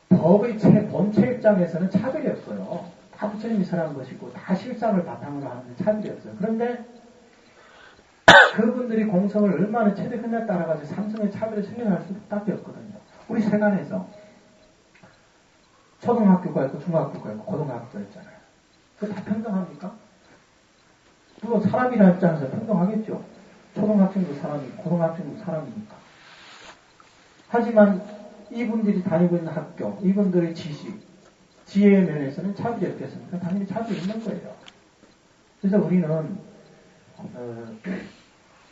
법의 본체 입장에서는 차별이 없어요. 다 부처님이 설한 것이고 다 실상을 바탕으로 하는 차별이 없어요. 그런데 그분들이 공성을 얼마나 체득했냐에 따라가지고 삼성의 차별이 생겨날 수밖에 없거든요. 우리 세간에서 초등학교가 있고 중학교가 있고 고등학교가 있잖아요. 그거 다 평등합니까? 물론 사람이라는 입장에서 평등하겠죠. 초등학생도 사람이고 고등학생도 사람이니까. 하지만 이분들이 다니고 있는 학교, 이분들의 지식, 지혜의 면에서는 차별이 없겠습니까? 당연히 차별이 있는 거예요. 그래서 우리는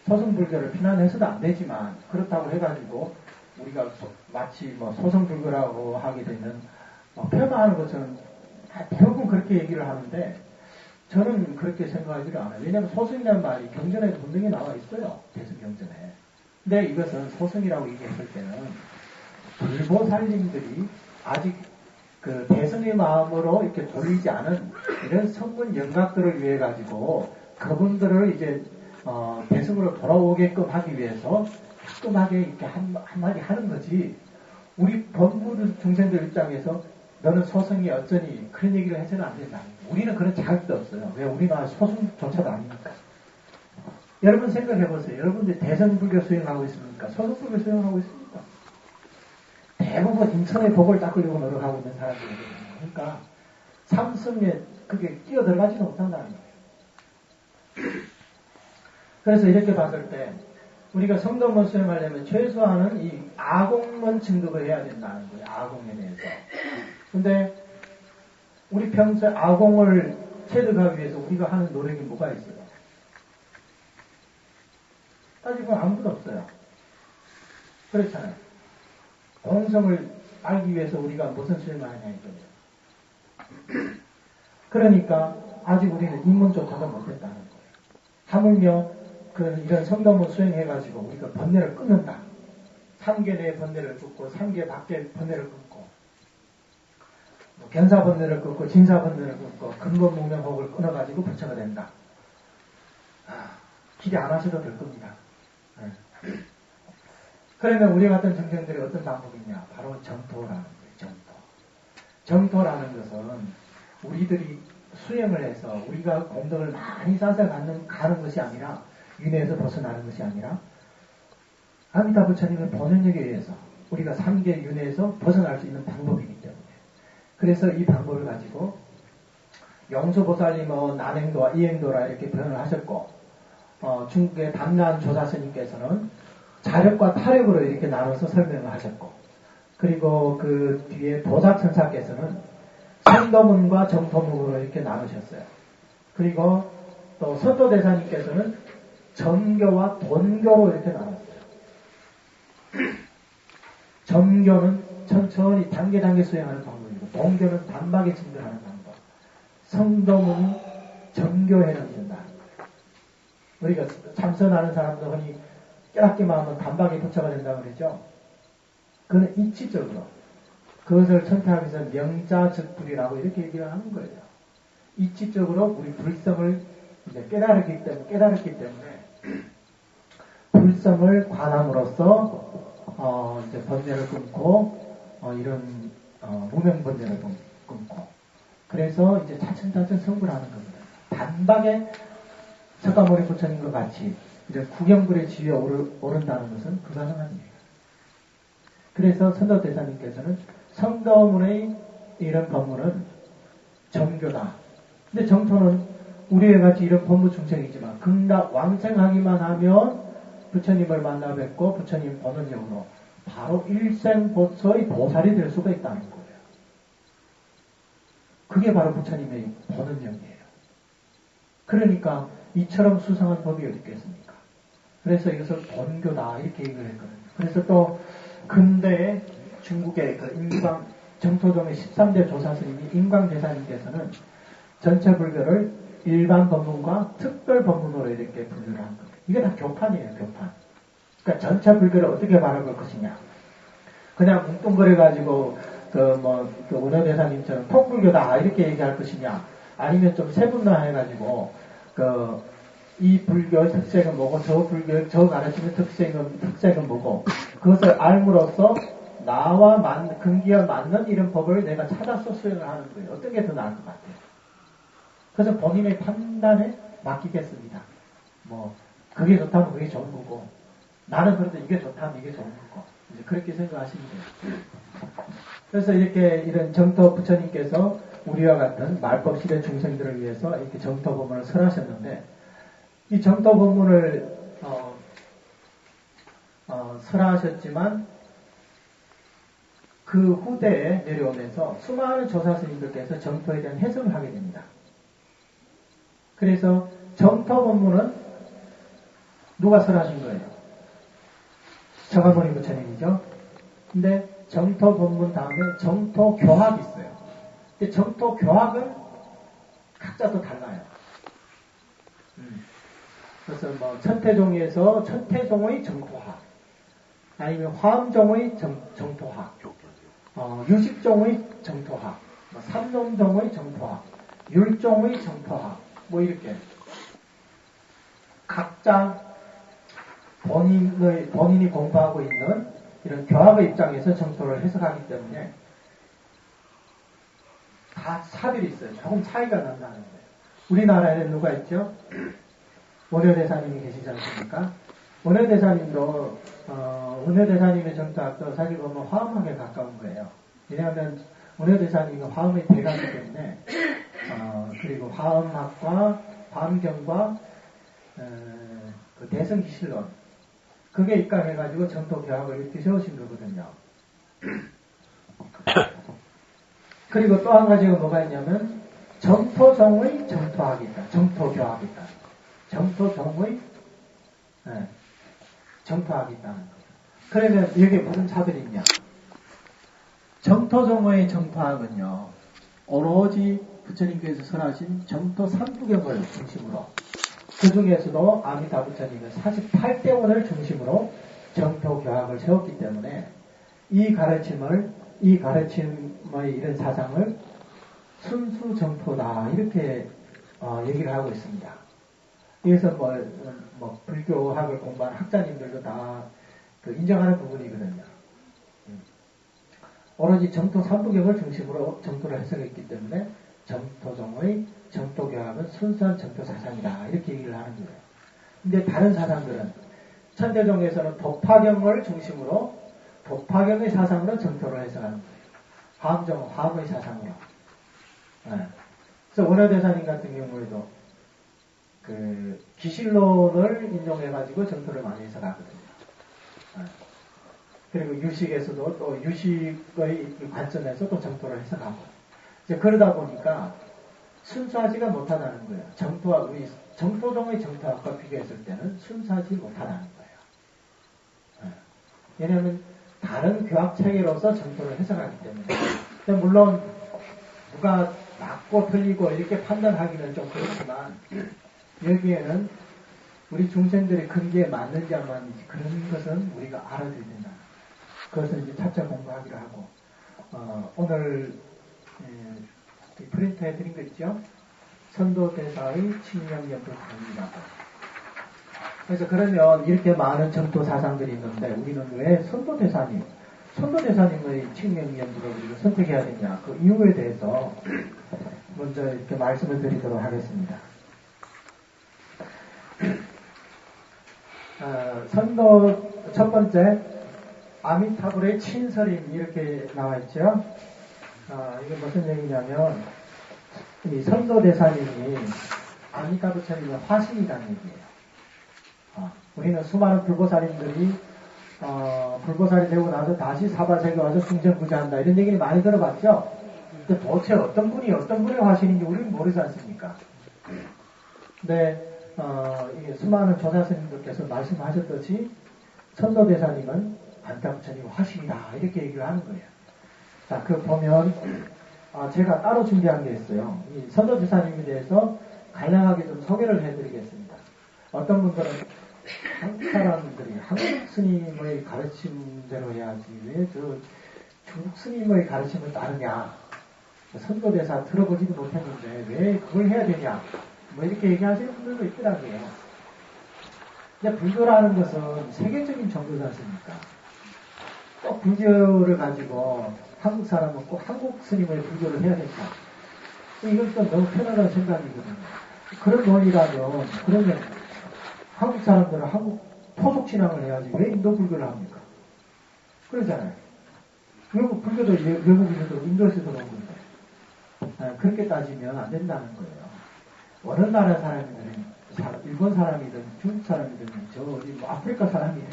소승불교를 비난해서도 안 되지만 그렇다고 해가지고 우리가 마치 뭐 소승불교라고 하게 되면 폄하하는 것처럼 대부분 그렇게 얘기를 하는데 저는 그렇게 생각하지를 않아요. 왜냐하면 소승이라는 말이 경전에도 분명히 나와 있어요. 대승경전에. 근데 이것은 소승이라고 얘기했을 때는 불보살님들이 아직 그 대승의 마음으로 이렇게 돌리지 않은 이런 성문 영각들을 위해 가지고 그분들을 이제 대승으로 돌아오게끔 하기 위해서 깔끔하게 이렇게 한마디 하는 거지. 우리 범부 중생들 입장에서 너는 소승이 어쩌니 그런 얘기를 해서는 안 된다. 우리는 그런 자격도 없어요. 왜 우리나라 소승조차도 아니니까. 여러분 생각해보세요. 여러분들 대승불교 수행하고 있습니까? 소승불교 수행하고 있습니까? 대부분 인천의 복을 닦으려고 노력하고 있는 사람들이거든요. 그러니까 삼성에 그게 끼어들어가지도 못한다는 거예요. 그래서 이렇게 봤을 때 우리가 성도문 수행하려면 최소한은 이 아공문 증득을 해야 된다는 거예요. 아공에 대해서. 근데 우리 평소에 아공을 체득하기 위해서 우리가 하는 노력이 뭐가 있어요? 따지고 아무것도 없어요. 그렇잖아요. 공성을 알기 위해서 우리가 무슨 수행을 하냐 이거예요. 그러니까 아직 우리는 입문조차도 못했다는 거예요. 하물며 이런 성도문 수행해가지고 우리가 번뇌를 끊는다. 3계 내 번뇌를 끊고 3계 밖에 번뇌를 끊고 견사 번뇌를 끊고 진사 번뇌를 끊고 근본 무명호흡을 끊어가지고 부처가 된다. 기대 안 하셔도 될 겁니다. 그러면 우리 같은 정생들이 어떤 방법이 있냐? 바로 정토라는 거예요. 정토라는 것은 우리들이 수행을 해서 우리가 공덕을 많이 쌓아서 가는 것이 아니라 윤회에서 벗어나는 것이 아니라 아미타 부처님의 본연력에 의해서 우리가 3계 윤회에서 벗어날 수 있는 방법이기 때문에 그래서 이 방법을 가지고 영수보살님은 난행도와 이행도라 이렇게 표현을 하셨고 중국의 담난 조사스님께서는 자력과 타력으로 이렇게 나눠서 설명을 하셨고 그리고 그 뒤에 보사천사께서는 성도문과 정토문으로 이렇게 나누셨어요. 그리고 또 선도대사님께서는 정교와 돈교로 이렇게 나눴어요. 정교는 천천히 단계 수행하는 방법이고, 돈교는 단박에 진행하는 방법. 성도문이 정교해는 된다. 우리가 참선하는 사람도 흔히 깨닫기만 하면 단박에 도착가 된다고 그러죠. 그는 이치적으로 그것을 선택하기 위해서 명자즉불이라고 이렇게 얘기를 하는 거예요. 이치적으로 우리 불성을 이제 깨달았기 때문에 불성을 관함으로써 이제 번뇌를 끊고 이런 무명 번뇌를 끊고 그래서 이제 차츰차츰 성불을 하는 겁니다. 단박에 석가모니 부처님과 같이 이제 구경불의 지위에 오른다는 것은 불가능한 일이에요. 그래서 선도대사님께서는 성도문의 이런 법문은 정교다. 근데 정토는 우리와 같이 이런 법무 중생이지만 극락 왕생하기만 하면 부처님을 만나 뵙고 부처님 보는 영으로 바로 일생보서의 보살이 될 수가 있다는 거예요. 그게 바로 부처님의 보는 영이에요. 그러니까 이처럼 수상한 법이 어디 있겠습니까? 그래서 이것을 본교다 이렇게 얘기를 했거든요. 그래서 또 근대에 중국의 그 정토종의 13대 조사스님이 인광대사님께서는 전체 불교를 일반 법문과 특별 법문으로 이렇게 분류를 한 거예요. 이게 다 교판이에요, 교판. 그러니까 전체 불교를 어떻게 바라볼 것이냐. 그냥 뭉뚱그려가지고 그 원효대사님처럼 통불교다 이렇게 얘기할 것이냐. 아니면 좀 세분화해가지고 이 불교의 특색은 뭐고 저 불교의 저 가르치는 특색은 뭐고 그것을 알므로써 나와 근기와 맞는 이런 법을 내가 찾아서 수행을 하는 거예요. 어떤 게 더 나을 것 같아요. 그래서 본인의 판단에 맡기겠습니다. 그게 좋다면 그게 좋은 거고 나는 그런데 이게 좋다면 이게 좋은 거고 이제 그렇게 생각하시면 돼요. 그래서 이런 정토 부처님께서 우리와 같은 말법 시대 중생들을 위해서 이렇게 정토 법문을 설하셨는데 이 정토 법문을 설하셨지만 그 후대에 내려오면서 수많은 조사 스님들께서 정토에 대한 해석을 하게 됩니다. 그래서 정토 법문은 누가 설하신 거예요? 석가모니 부처님이죠. 근데 정토 법문 다음에 정토 교학이 있어요. 근데 정토 교학은 각자 또 달라요. 그래서 천태종에서 천태종의 정토학, 아니면 화엄종의 정토학, 유식종의 정토학, 삼론종의 정토학, 율종의 정토학, 이렇게 각자 본인이 공부하고 있는 이런 교학의 입장에서 정토를 해석하기 때문에 다 차별이 있어요. 조금 차이가 난다는 거예요. 우리나라에는 누가 있죠? 원효대사님이 계시지 않습니까? 원효대사님도 원효대사님의 정토학도 사실 보면 화엄학에 가까운 거예요. 왜냐하면 원효대사님은 화엄의 대가기 때문에 그리고 화엄학과 화엄경과 그 대성기실론 그게 입각해가지고 정토교학을 이렇게 세우신 거거든요. 그리고 또 한 가지가 뭐가 있냐면 정토종의 정토학이 있다. 정토교학이 있다. 정토종의 정토학이 있다는 거예요. 그러면 여기에 무슨 차별이 있냐? 정토종의 정토학은요. 오로지 부처님께서 설하신 정토 3부경을 중심으로 그 중에서도 아미타 부처님은 48대원을 중심으로 정토교학을 세웠기 때문에 이 가르침의 이런 사상을 순수정토다 이렇게 얘기를 하고 있습니다. 그래서 불교학을 공부한 학자님들도 다 인정하는 부분이거든요. 오로지 정토 3부경을 중심으로 정토를 해석했기 때문에 정토종의 정토교학은 순수한 정토 사상이다 이렇게 얘기를 하는 거예요. 근데 다른 사상들은 천대종에서는 도파경을 중심으로 도파경의 사상으로 정토를 해석하는 거예요. 화엄종은 화엄의 사상으로. 그래서 원효대사님 같은 경우에도 그 기실론을 인용해가지고 정토를 많이 해석하거든요. 그리고 유식에서도 또 유식의 관점에서 또 정토를 해석하고. 이제 그러다 보니까 순수하지가 못하다는 거예요. 정토와 우리 정토종의 정토학과 비교했을 때는 순수하지 못하다는 거예요. 왜냐하면 다른 교학 체계로서 정토를 해석하기 때문에. 물론 누가 맞고 틀리고 이렇게 판단하기는 좀 그렇지만 여기에는 우리 중생들의 근기에 맞는지 안 맞는지 그런 것은 우리가 알아야 된다. 그것을 이제 차차 공부하기로 하고 오늘 프린트해 드린 거 있죠? 선도대사의 칙령연불 강의라고. 그래서 그러면 이렇게 많은 정토 사상들이 있는데 우리는 왜 선도대사님의 칙령연불을 우리가 선택해야 되냐 그 이유에 대해서 먼저 이렇게 말씀을 드리도록 하겠습니다. 선도 첫 번째 아미타불의 친서림 이렇게 나와 있죠. 이게 무슨 얘기냐면 이 선도대사님이 아미타불처님의 화신이라는 얘기예요. 우리는 수많은 불보살인들이 불보살이 되고 나서 다시 사바세계 와서 중생구제한다 이런 얘기를 많이 들어봤죠. 근데 도대체 어떤 분이 어떤 분의 화신인지 우리는 모르지 않습니까? 근데 이게 수많은 조사스님들께서 말씀하셨듯이 선도대사님은 안타부처님 화신이다 이렇게 얘기를 하는 거예요. 자, 그 보면 제가 따로 준비한 게 있어요. 이 선도대사님에 대해서 간략하게 좀 소개를 해드리겠습니다. 어떤 분들은 한국 사람들이 한국 스님의 가르침대로 해야지 왜 저 중국 스님의 가르침을 따르냐, 선도대사 들어보지도 못했는데 왜 그걸 해야 되냐, 뭐 이렇게 얘기하시는 분들도 있더라고요. 근데 불교라는 것은 세계적인 종교지 않습니까? 꼭 불교를 가지고 한국 사람은 꼭 한국 스님의 불교를 해야 된다. 이건 또 너무 편안한 생각이거든요. 그런 논리라면 그러면 한국 사람들은 한국 토속 신앙을 해야지 왜 인도 불교를 합니까? 그러잖아요. 외국 불교도 외국인들도 인도에서도 온 건데 그렇게 따지면 안 된다는 거예요. 어느 나라 사람이든 일본 사람이든 중국 사람이든 저 어디 뭐 아프리카 사람이든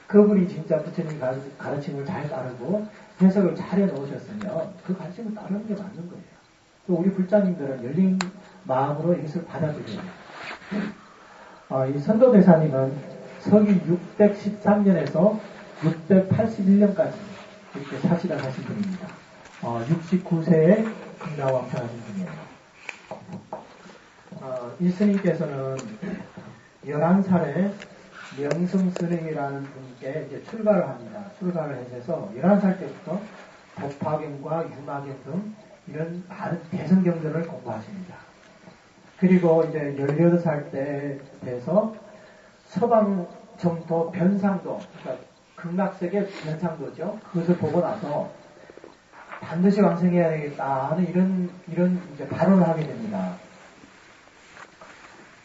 그분이 진짜 부처님 가르침을 잘 따르고 해석을 잘 해놓으셨으면 그 가르침을 따르는 게 맞는 거예요. 또 우리 불자님들은 열린 마음으로 이것을 받아들여요. 이 선도대사님은 서기 613년에서 681년까지 이렇게 사시다 가신 분입니다. 69세에 금나왕천하신 분이에요. 이 스님께서는 11살에 명승스님이라는 분께 이제 출가를 합니다. 출가를 해서 11살 때부터 법화경과 유마경 등 이런 많은 대성경전을 공부하십니다. 그리고 이제 18살 때 돼서 서방 정토 변상도, 그러니까 극락세계 변상도죠. 그것을 보고 나서 반드시 왕생해야 되겠다 하는 이런 이제 발언을 하게 됩니다.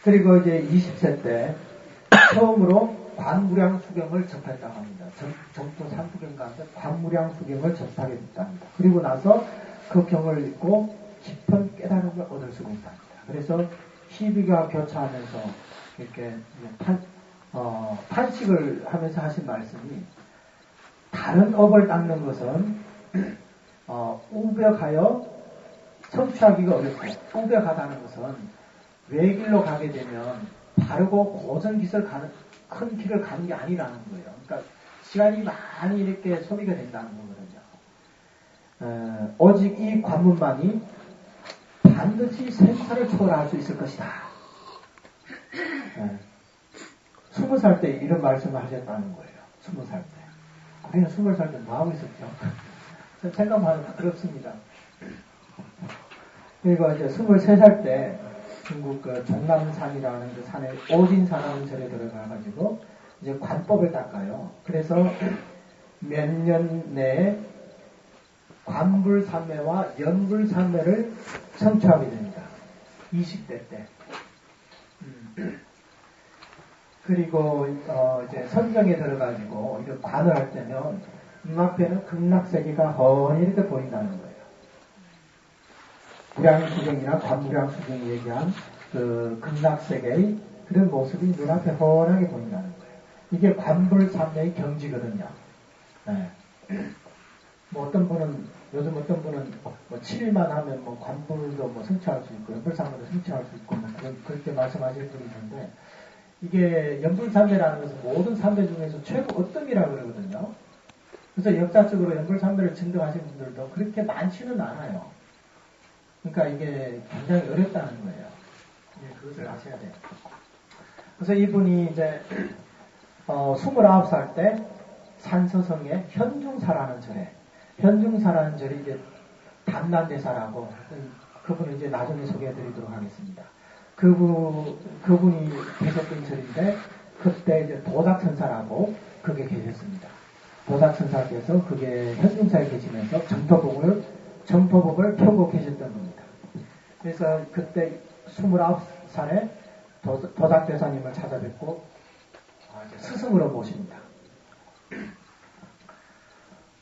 그리고 이제 20세 때 처음으로 관무량 수경을 접했다고 합니다. 정토 3수경 가운데 관무량 수경을 접하게 됐답니다. 그리고 나서 그 경을 읽고 깊은 깨달음을 얻을 수가 있답니다. 그래서 희비가 교차하면서 이렇게 판식을 하면서 하신 말씀이 다른 업을 닦는 것은 우벽하여 성취하기가 어렵고 우벽하다는 것은 외길로 가게 되면 바르고 고전 큰 길을 가는 게 아니라는 거예요. 그러니까 시간이 많이 이렇게 소비가 된다는 거거든요. 오직 이 관문만이 반드시 생사를 초월할 수 있을 것이다. 20살 때 이런 말씀을 하셨다는 거예요. 20살 때. 우리는 20살 때 뭐 하고 있었죠? 생각만 하면 그렇습니다. 그리고 이제 23살 때 중국 그 종남산이라는 그 산에 오진산하는 절에 들어가가지고 이제 관법을 닦아요. 그래서 몇 년 내에 관불산매와 연불산매를 성취하게 됩니다. 20대 때. 그리고 이제 선정에 들어가지고 이렇게 관을 할 때면 눈앞에는 극락세계가 훤히 이렇게 보인다는 거예요. 무량수경이나 관무량수경이 얘기한 그 극락세계의 그런 모습이 눈앞에 훤하게 보인다는 거예요. 이게 관불산매의 경지거든요. 네. 뭐 어떤 분은 요즘 어떤 분은 뭐 7일만 하면 뭐 관불도 뭐 성취할 수 있고 연불상도 성취할 수 있고 뭐 그렇게 말씀하실 분이 있는데 이게 연불삼배라는 것은 모든 삼배 중에서 최고 어뜸이라고 그러거든요. 그래서 역사적으로 연불삼배를 증득하신 분들도 그렇게 많지는 않아요. 그러니까 이게 굉장히 어렵다는 거예요. 그것을 아셔야 돼요. 그래서 이분이 이제 29살 때 산서성에 현중사라는 절에 현중사라는 절이 이제 담난대사라고 그분은 이제 나중에 소개해드리도록 하겠습니다. 그분이 계셨던 절인데 그때 이제 도닥천사라고 그게 계셨습니다. 도닥천사께서 그게 현중사에 계시면서 정토법을 펴고 계셨던 겁니다. 그래서 그때 29살에 도닥대사님을 찾아뵙고 스승으로 모십니다.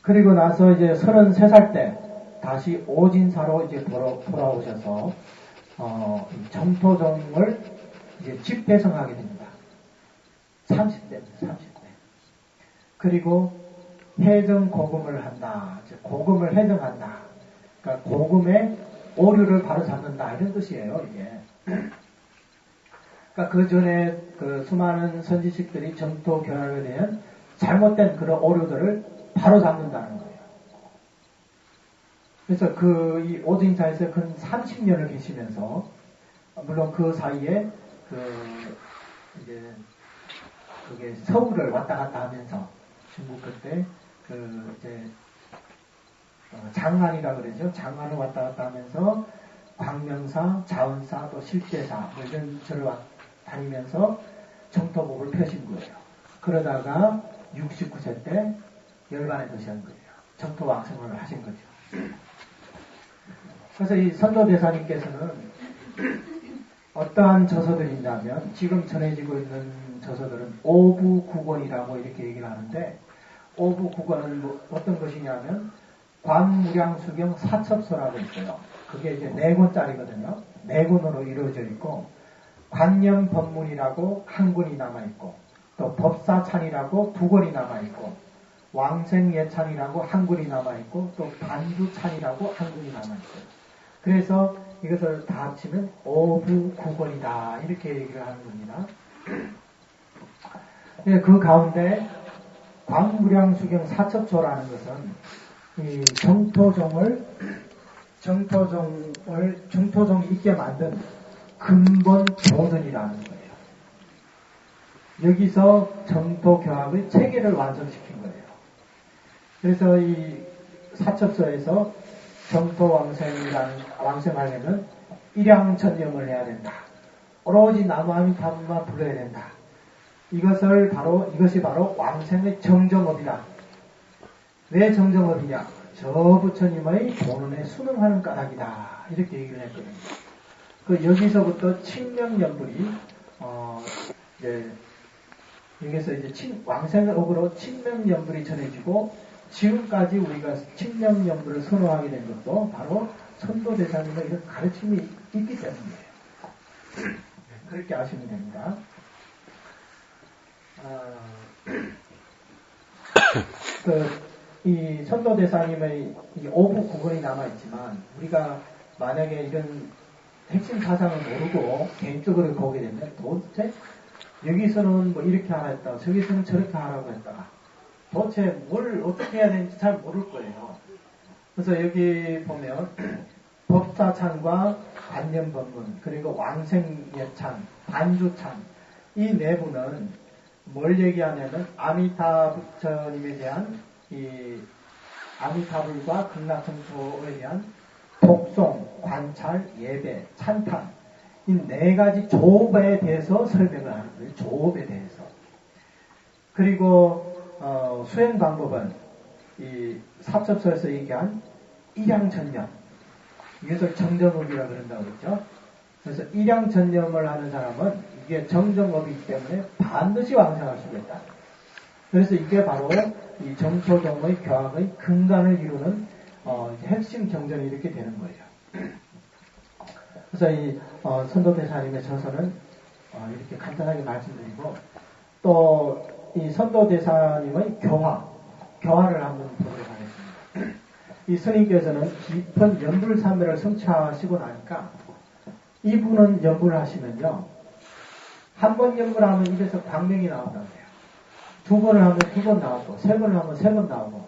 그리고 나서 이제 33살 때 다시 오진사로 이제 돌아오셔서 정토종을 이제 집대성하게 됩니다. 30대입니다. 30대. 그리고 해정고금을 한다. 고금을 해정한다. 그러니까 고금의 오류를 바로 잡는다. 이런 뜻이에요, 이게. 그러니까 그 전에 그 수많은 선지식들이 정토 교활에 대한 잘못된 그런 오류들을 바로 잡는다는 거예요. 그래서 이 오진사에서 근 30년을 계시면서, 물론 그 사이에 그게 서울을 왔다 갔다 하면서 중국 그때 장안이라 그러죠. 장안을 왔다 갔다 하면서 광명사, 자원사, 또 실제사 이런 절을 다니면서 정토법을 펴신 거예요. 그러다가 69세 때 열반에 드신 거예요. 정토왕성을 하신 거죠. 그래서 이 선도대사님께서는 어떠한 저서들이 있냐면 지금 전해지고 있는 저서들은 오부국원이라고 이렇게 얘기를 하는데 오부국원은 어떤 것이냐면 관무량수경 사첩서라고 있어요. 그게 이제 4권짜리거든요. 4권으로 이루어져 있고 관념법문이라고 1권이 남아있고 또 법사찬이라고 2권이 남아있고 왕생예찬이라고 1권이 남아있고 또 반주찬이라고 1권이 남아있어요. 그래서 이것을 다 합치면 오부국원이다 이렇게 얘기를 하는 겁니다. 그 가운데 관무량수경 사첩조라는 것은 이 정토종이 있게 만든 근본 교훈이라는 거예요. 여기서 정토교합의 체계를 완성시킨 거예요. 그래서 이 사첩서에서 정토왕생하려면 일양천념을 해야 된다. 오로지 나무아미타불만 불러야 된다. 이것이 바로 왕생의 정정업이다. 왜 정정업이냐? 저 부처님의 본원에 순응하는 까닭이다. 이렇게 얘기를 했거든요. 여기서부터 칭명연불이, 여기서 이제 왕생업으로 칭명연불이 전해지고, 지금까지 우리가 칭명연불을 선호하게 된 것도 바로 선도대사님의 이런 가르침이 있기 때문이에요. 그렇게 아시면 됩니다. 이 선도대사님의 이 오부국원이 남아있지만, 우리가 만약에 이런 핵심 사상을 모르고 개인적으로 보게 되면 도대체 여기서는 뭐 이렇게 하라 했다, 저기서는 저렇게 하라고 했다. 도대체 뭘 어떻게 해야 되는지 잘 모를 거예요. 그래서 여기 보면 법사찬과 관념법문, 그리고 왕생예찬, 반주찬, 이 내부는 뭘 얘기하냐면 아미타 부처님에 대한 이 아미타불과 극락성토에 대한 독송, 관찰, 예배, 찬탄, 이 4가지 조업에 대해서 설명을 하는 거예요. 조업에 대해서. 그리고 수행 방법은 이 사첩서에서 얘기한 일양전념, 이것을 정정업이라고 그런다고 그랬죠. 그래서 일양전념을 하는 사람은 이게 정정업이기 때문에 반드시 왕성할 수 있다. 그래서 이게 바로 이 정토종의 교학의 근간을 이루는 핵심 경전이 이렇게 되는 거예요. 그래서 이 선도대사님의 저서는 이렇게 간단하게 말씀드리고, 또 이 선도대사님의 교화를 한번 보도록 하겠습니다. 이 스님께서는 깊은 연불삼매를 성취하시고 나니까 이분은 연불을 하시면요. 한 번 연불하면 입에서 광명이 나온다고 해요. 두 번을 하면 두 번 나오고, 세 번을 하면 세 번 나오고,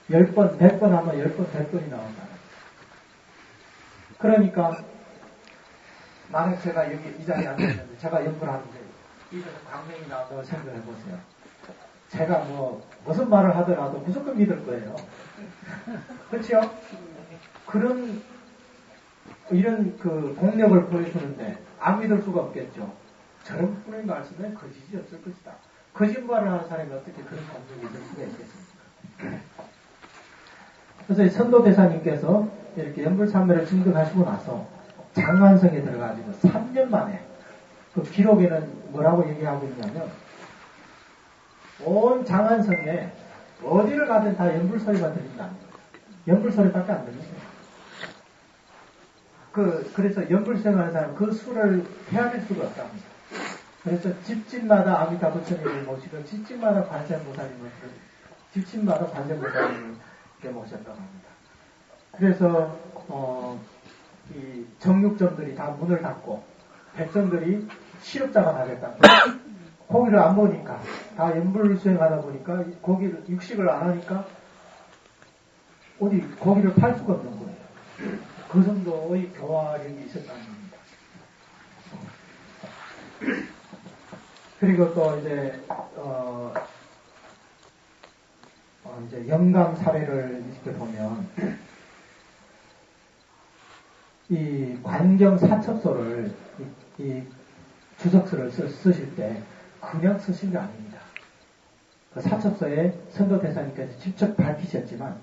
10번, 100번 하면 10번, 100번이 나온다. 그러니까, 만약 제가 여기 이 자리에 앉았는데, 제가 연불하는데, 입에서 광명이 나온다고 생각해 보세요. 제가 무슨 말을 하더라도 무조건 믿을 거예요. 그렇죠? 이런 공력을 보여주는데, 안 믿을 수가 없겠죠. 저런 분의 말씀에 거짓이 없을 것이다. 거짓말을 하는 사람이 어떻게 그런 감정이 있을 수가 있겠습니까? 그래서 선도대사님께서 이렇게 연불삼매를 증득하시고 나서 장안성에 들어가지고 3년 만에 그 기록에는 뭐라고 얘기하고 있냐면 온 장안성에 어디를 가든 다 연불소리가 들린다. 연불소리밖에 안 들립니다. 그래서 연불생하는 사람은 그 수를 헤아릴 수가 없답니다. 그래서 집집마다 아미타 부처님을 모시고 집집마다 관세음보살님을 집집마다 관세음보살님을 모셨다고 합니다. 그래서 이 정육점들이 다 문을 닫고 백성들이 실업자가 나겠다. 고기를 안 먹으니까 다 연불 수행하다 보니까 육식을 안 하니까 어디 고기를 팔 수가 없는 거예요. 그 정도의 교화력이 있었다는 겁니다. 그리고 또 이제 영감 사례를 이렇게 보면 이 관경 사첩소를 이 주석서를 쓰실 때 그냥 쓰신 게 아닙니다. 그 사첩서에 선도대사님께서 직접 밝히셨지만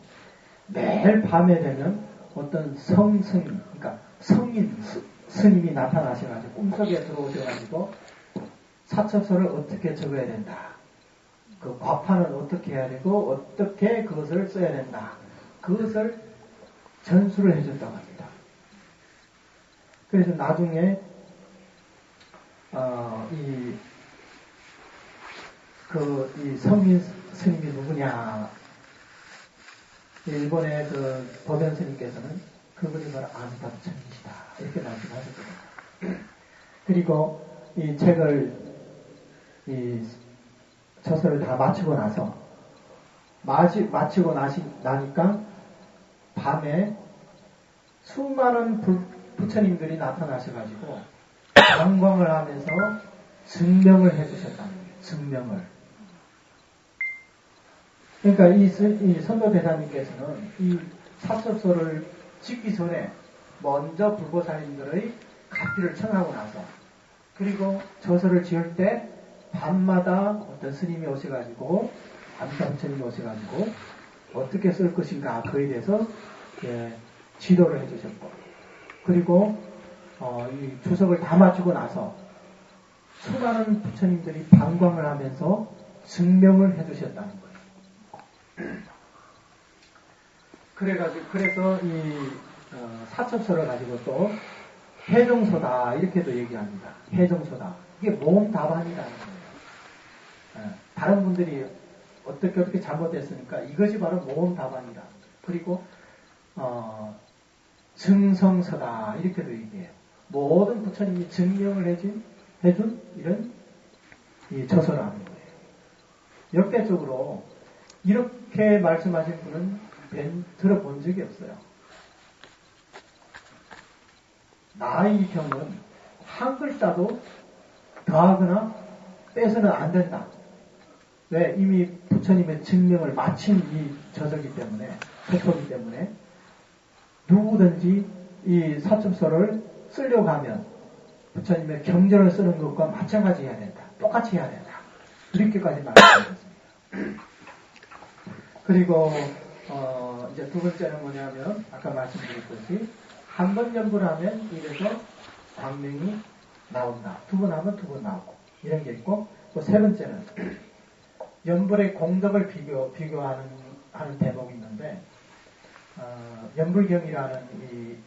매일 밤에 되면 어떤 스님, 그러니까 성인 스님이 나타나셔가지고 꿈속에 들어오셔가지고 사첩서를 어떻게 적어야 된다. 그 과판은 어떻게 해야 되고 어떻게 그것을 써야 된다. 그것을 전수를 해줬다고 합니다. 그래서 나중에 이 성인 스님이 누구냐? 일본의 그 보변 스님께서는 그분이 바로 아미타 부처님이시다. 이렇게 말씀하셨거든요. 그리고 이 책을 이 저서를 다 마치고 나서 마치고 나니까 밤에 수많은 부처님들이 나타나셔가지고 관광을 하면서 증명을 해주셨다는 거예요. 증명을. 그러니까 이 선도대사님께서는 이 사첩소를 짓기 전에 먼저 불보살님들의 가피를 청하고 나서 그리고 저서를 지을 때 밤마다 어떤 스님이 오셔가지고 아미타 부처님이 오셔가지고 어떻게 쓸 것인가 그에 대해서 지도를 해주셨고 그리고 이 주석을 다 마치고 나서 수많은 부처님들이 방광을 하면서 증명을 해주셨다는 거예요. 그래서 이 사첩서를 가지고 또 해종소다 이렇게도 얘기합니다. 해종소다. 이게 모험답안이라는 거예요. 다른 분들이 어떻게 잘못됐으니까 이것이 바로 모험답안이다. 그리고 증성서다 이렇게도 얘기해요. 모든 부처님이 증명을 해준 이런 이 저서라는 거예요. 역대적으로 이렇게 말씀하신 분은 들어본 적이 없어요. 나의 경은 한 글자도 더하거나 빼서는 안 된다. 왜? 이미 부처님의 증명을 마친 이 저서기 때문에, 책소기 때문에 누구든지 이 사첩서를 쓰려고 하면 부처님의 경전을 쓰는 것과 마찬가지 해야 된다. 똑같이 해야 된다. 이렇게까지 말씀드렸습니다. 그리고 이제 두 번째는 뭐냐면 아까 말씀드렸듯이 한 번 연불 하면 입에서 광명이 나온다. 두 번 하면 두 번 나오고 이런 게 있고 또 세 번째는 연불의 공덕을 비교하는 대목이 있는데 연불경이라는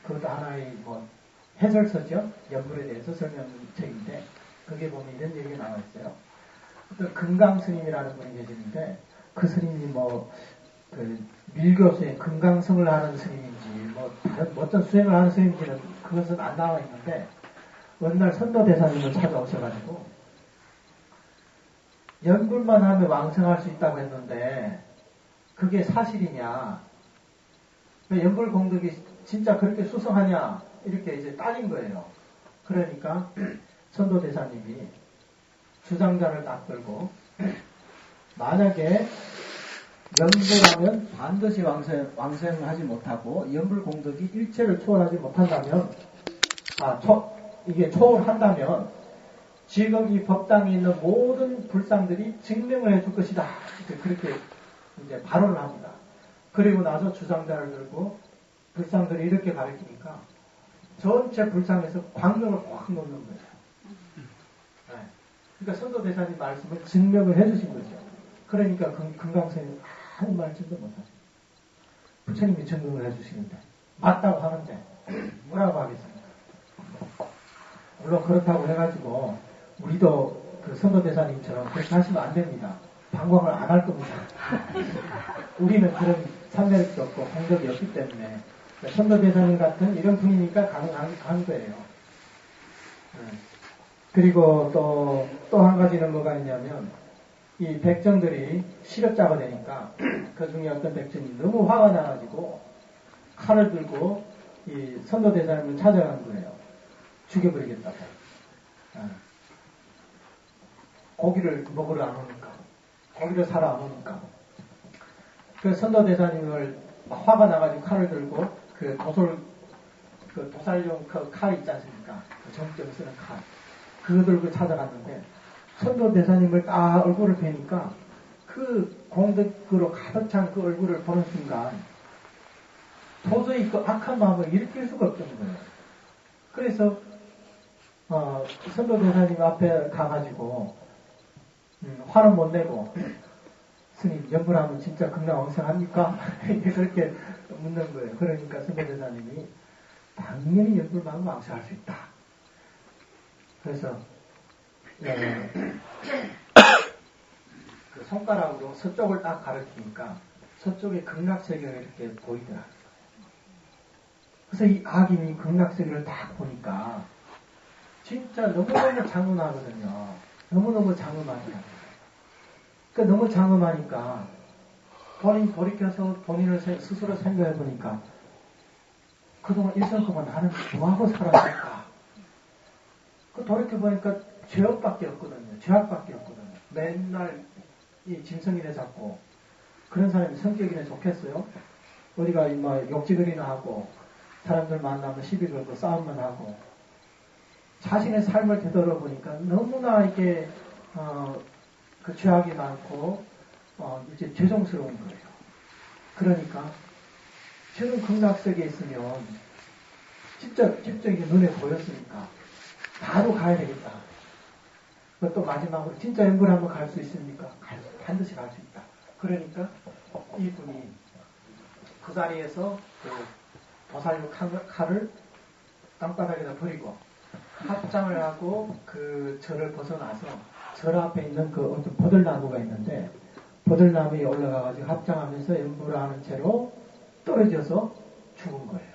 그것도 하나의 해설서죠. 연불에 대해서 설명책인데 거기에 보면 이런 얘기가 나와 있어요. 어떤 금강 스님이라는 분이 계시는데 그 스님이 그 밀교 수행, 금강성을 하는 스님인지, 뭐, 다른 어떤 수행을 하는 스님인지는 그것은 안 나와 있는데, 어느 날 선도대사님을 찾아오셔가지고, 연불만 하면 왕성할 수 있다고 했는데, 그게 사실이냐, 연불 공덕이 진짜 그렇게 수성하냐, 이렇게 이제 따진 거예요. 그러니까, 선도대사님이 주장자를 딱 들고, 만약에 연불하면 반드시 왕생을 하지 못하고 연불 공덕이 일체를 초월하지 못한다면 이게 초월한다면 지금 이 법당에 있는 모든 불상들이 증명을 해줄 것이다. 그렇게 이제 발언을 합니다. 그리고 나서 주장자를 들고 불상들이 이렇게 가르치니까 전체 불상에서 광명을 확 놓는 거예요. 네. 그러니까 선도대사님 말씀을 증명을 해주신 거죠. 그러니까 금강선이 아무 말씀도 못하죠. 부처님이 증명을 해주시는데 맞다고 하는데 뭐라고 하겠습니까? 물론 그렇다고 해가지고 우리도 그 선도대사님처럼 그렇게 하시면 안 됩니다. 방광을 안 할 겁니다. 우리는 그런 참여력도 없고 공덕이 없기 때문에 선도대사님 같은 이런 분이니까 가능한 거예요. 그리고 또 한 가지는 뭐가 있냐면 이 백정들이 시력자가 되니까 그 중에 어떤 백정이 너무 화가 나가지고 칼을 들고 이 선도대사님을 찾아간 거예요. 죽여버리겠다고. 고기를 먹으러 안 오니까. 고기를 사러 안 오니까. 그 선도대사님을 화가 나가지고 칼을 들고 그 도살용 그 칼 있지 않습니까? 그 정점 쓰는 칼. 그거 들고 찾아갔는데 선도대사님을 딱 얼굴을 뵈니까 그 공덕으로 가득 찬 그 얼굴을 보는 순간 도저히 그 악한 마음을 일으킬 수가 없던 거예요. 그래서 선도대사님 앞에 가가지고 화는 못 내고 스님 연불하면 진짜 극락왕생합니까? 그렇게 묻는 거예요. 그러니까 선도대사님이 당연히 연불만 왕생할 수 있다. 그래서 그 손가락으로 서쪽을 딱 가리키니까 서쪽에 극락세계가 이렇게 보이더라고요. 그래서 이 악인이 극락세계를 딱 보니까 진짜 너무너무 장엄하거든요. 너무너무 장엄하더라고요. 그러니까 너무 장엄하니까 돌이켜서 본인을 스스로 생각해보니까 그동안 일생동안 나는 뭐하고 살았을까? 그 돌이켜보니까 죄업밖에 없거든요. 죄악밖에 없거든요. 맨날 이 짐승이나 잡고 그런 사람이 성격이나 좋겠어요? 우리가 뭐 욕지거리나 하고 사람들 만나면 시비 걸고 싸움만 하고 자신의 삶을 되돌아보니까 너무나 이게 그 죄악이 많고 이제 죄송스러운 거예요. 그러니까 저는 극락세계에 있으면 진짜 이게 눈에 보였으니까 바로 가야 되겠다. 또 마지막으로 진짜 연불 한번 갈 수 있습니까? 반드시 갈 수 있다. 그러니까 이분이 그 자리에서 그 도살용 칼을 땅바닥에다 버리고 합장을 하고 그 절을 벗어나서 절 앞에 있는 그 어떤 버들나무가 있는데 버들나무에 올라가가지고 합장하면서 연불을 하는 채로 떨어져서 죽은 거예요.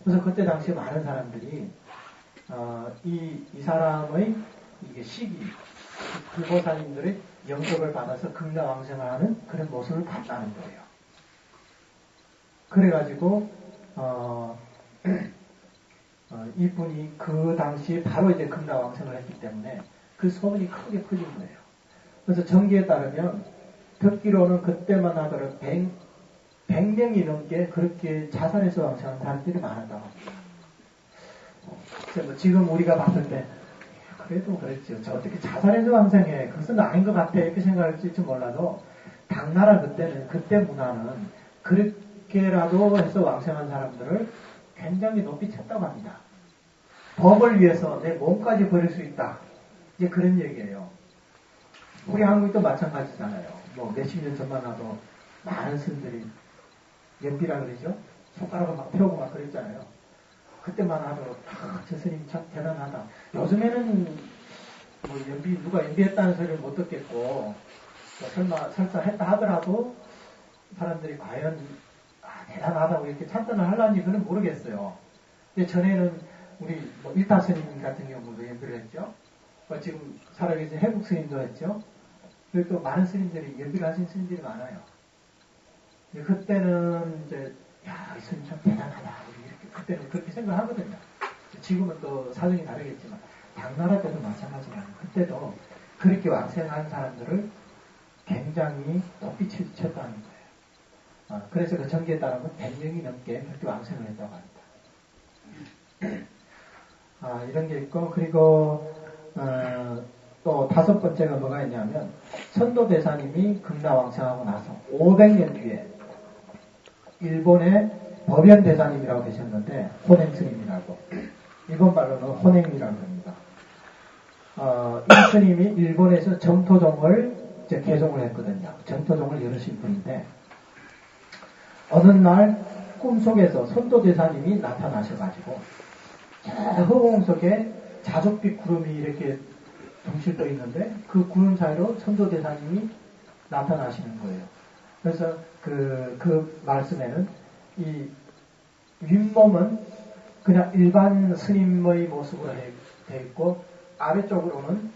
그래서 그때 당시에 많은 사람들이 이 사람의 이게 시기 불보살님들의 영접을 받아서 극락왕생을 하는 그런 모습을 봤다는 거예요. 그래가지고 이분이 그 당시에 바로 이제 극락왕생을 했기 때문에 그 소문이 크게 퍼진 거예요. 그래서 전기에 따르면 듣기로는 그때만 하더라도 100명이 넘게 그렇게 자살해서 왕생한 사람들이 많았다고 합니다. 뭐 지금 우리가 봤을 때 그래도 그랬죠. 저 어떻게 자살해서 왕생해. 그것은 아닌 것 같아. 이렇게 생각할지 몰라도 당나라 그때 문화는 그렇게라도 해서 왕생한 사람들을 굉장히 높이 쳤다고 합니다. 법을 위해서 내 몸까지 버릴 수 있다. 이제 그런 얘기예요. 우리 한국도 마찬가지잖아요. 뭐 몇십 년 전만 하도 많은 스님들이 연비라 그러죠. 손가락을 막 펴고 막 그랬잖아요. 그때만 하도 저 스님 참 대단하다. 요즘에는 뭐 누가 연비했다는 소리를 못 듣겠고 설사 했다 하더라도 사람들이 과연 대단하다고 이렇게 찬탄을 하려는지 그는 모르겠어요. 근데 전에는 우리 뭐 일타 스님 같은 경우도 연비를 했죠. 지금 살아계신 해국 스님도 했죠. 그리고 또 많은 스님들이 연비를 하신 스님들이 많아요. 그때는 이제 이 스님 참 대단하다 이렇게 그때는 그렇게 생각하거든요. 지금은 또 사정이 다르겠지만 당나라 때도 마찬가지라 그때도 그렇게 왕생한 사람들을 굉장히 높이 쳤다는 거예요. 그래서 그 전기에 따르면 100명이 넘게 그렇게 왕생을 했다고 합니다. 이런 게 있고 그리고 또 다섯 번째가 뭐가 있냐면 선도대사님이 금나왕생하고 나서 500년 뒤에 일본의 법연대사님이라고 계셨는데 혼행스님이라고 일본 말로는 혼행이라고 합니다. 이 스님이 일본에서 정토종을 이제 개종을 했거든요. 정토종을 열으신 분인데 어느 날 꿈속에서 선도대사님이 나타나셔가지고 허공 속에 자줏빛 구름이 이렇게 둥실 떠 있는데 그 구름 사이로 선도대사님이 나타나시는 거예요. 그래서 그 말씀에는 이 윗몸은 그냥 일반 스님의 모습으로 되어 있고 아래쪽으로는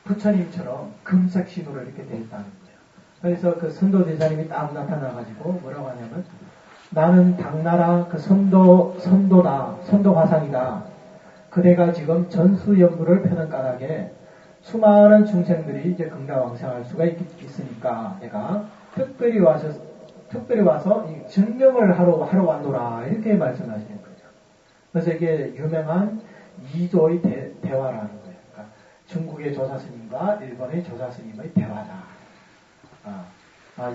부처님처럼 금색 신으로 이렇게 되어 있다는 거예요. 그래서 그 선도대사님이 딱 나타나가지고 뭐라고 하냐면 나는 당나라 그 선도다, 선도화상이다. 그대가 지금 전수연부를 펴는 까닭에 수많은 중생들이 이제 금나왕생할 수가 있으니까 내가 특별히 와서 이 증명을 하러 왔노라 이렇게 말씀하시는 거예요. 그래서 이게 유명한 이조의 대화라는 거예요. 그러니까 중국의 조사스님과 일본의 조사스님의 대화다.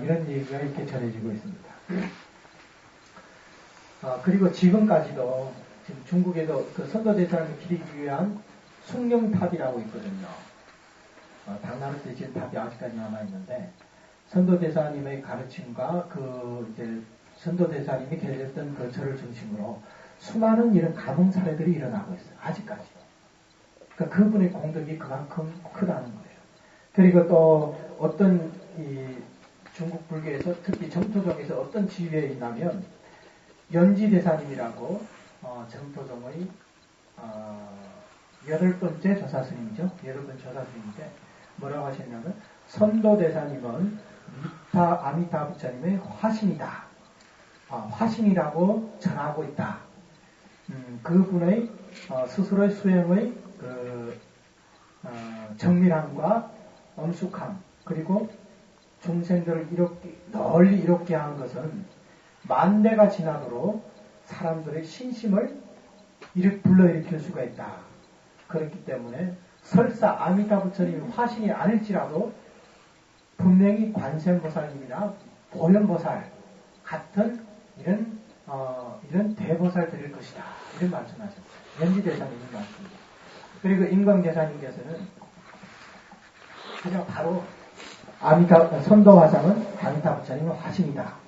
이런 얘기가 이렇게 전해지고 있습니다. 그리고 지금까지도 지금 중국에도 그 선도대사님을 기리기 위한 숭룡탑이라고 있거든요. 당나라 때 지금 탑이 아직까지 남아있는데 선도대사님의 가르침과 이제 선도대사님이 계셨던 그 절을 중심으로 수많은 이런 가뭄 사례들이 일어나고 있어요. 아직까지도. 그러니까 그분의 공덕이 그만큼 크다는 거예요. 그리고 또 어떤 이 중국 불교에서 특히 정토종에서 어떤 지위에 있냐면 연지대사님이라고 정토종의 8번째 조사스님이죠. 8번째 조사스님인데 뭐라고 하셨냐면 선도대사님은 아미타 부처님의 화신이다. 화신이라고 전하고 있다. 그분의 스스로의 수행의 정밀함과 엄숙함 그리고 중생들을 널리 이롭게 한 것은 만대가 지나도록 사람들의 신심을 불러일으킬 수가 있다. 그렇기 때문에 설사 아미타 부처님이 화신이 아닐지라도 분명히 관세음보살님이나 보현보살 같은 이런 대보살들일 것이다. 이런 말씀하셨어요. 연지대사님이 말씀입니다. 그리고 인광대사님께서는 그냥 바로 선도화상은 아미타 부처님의 화신이다.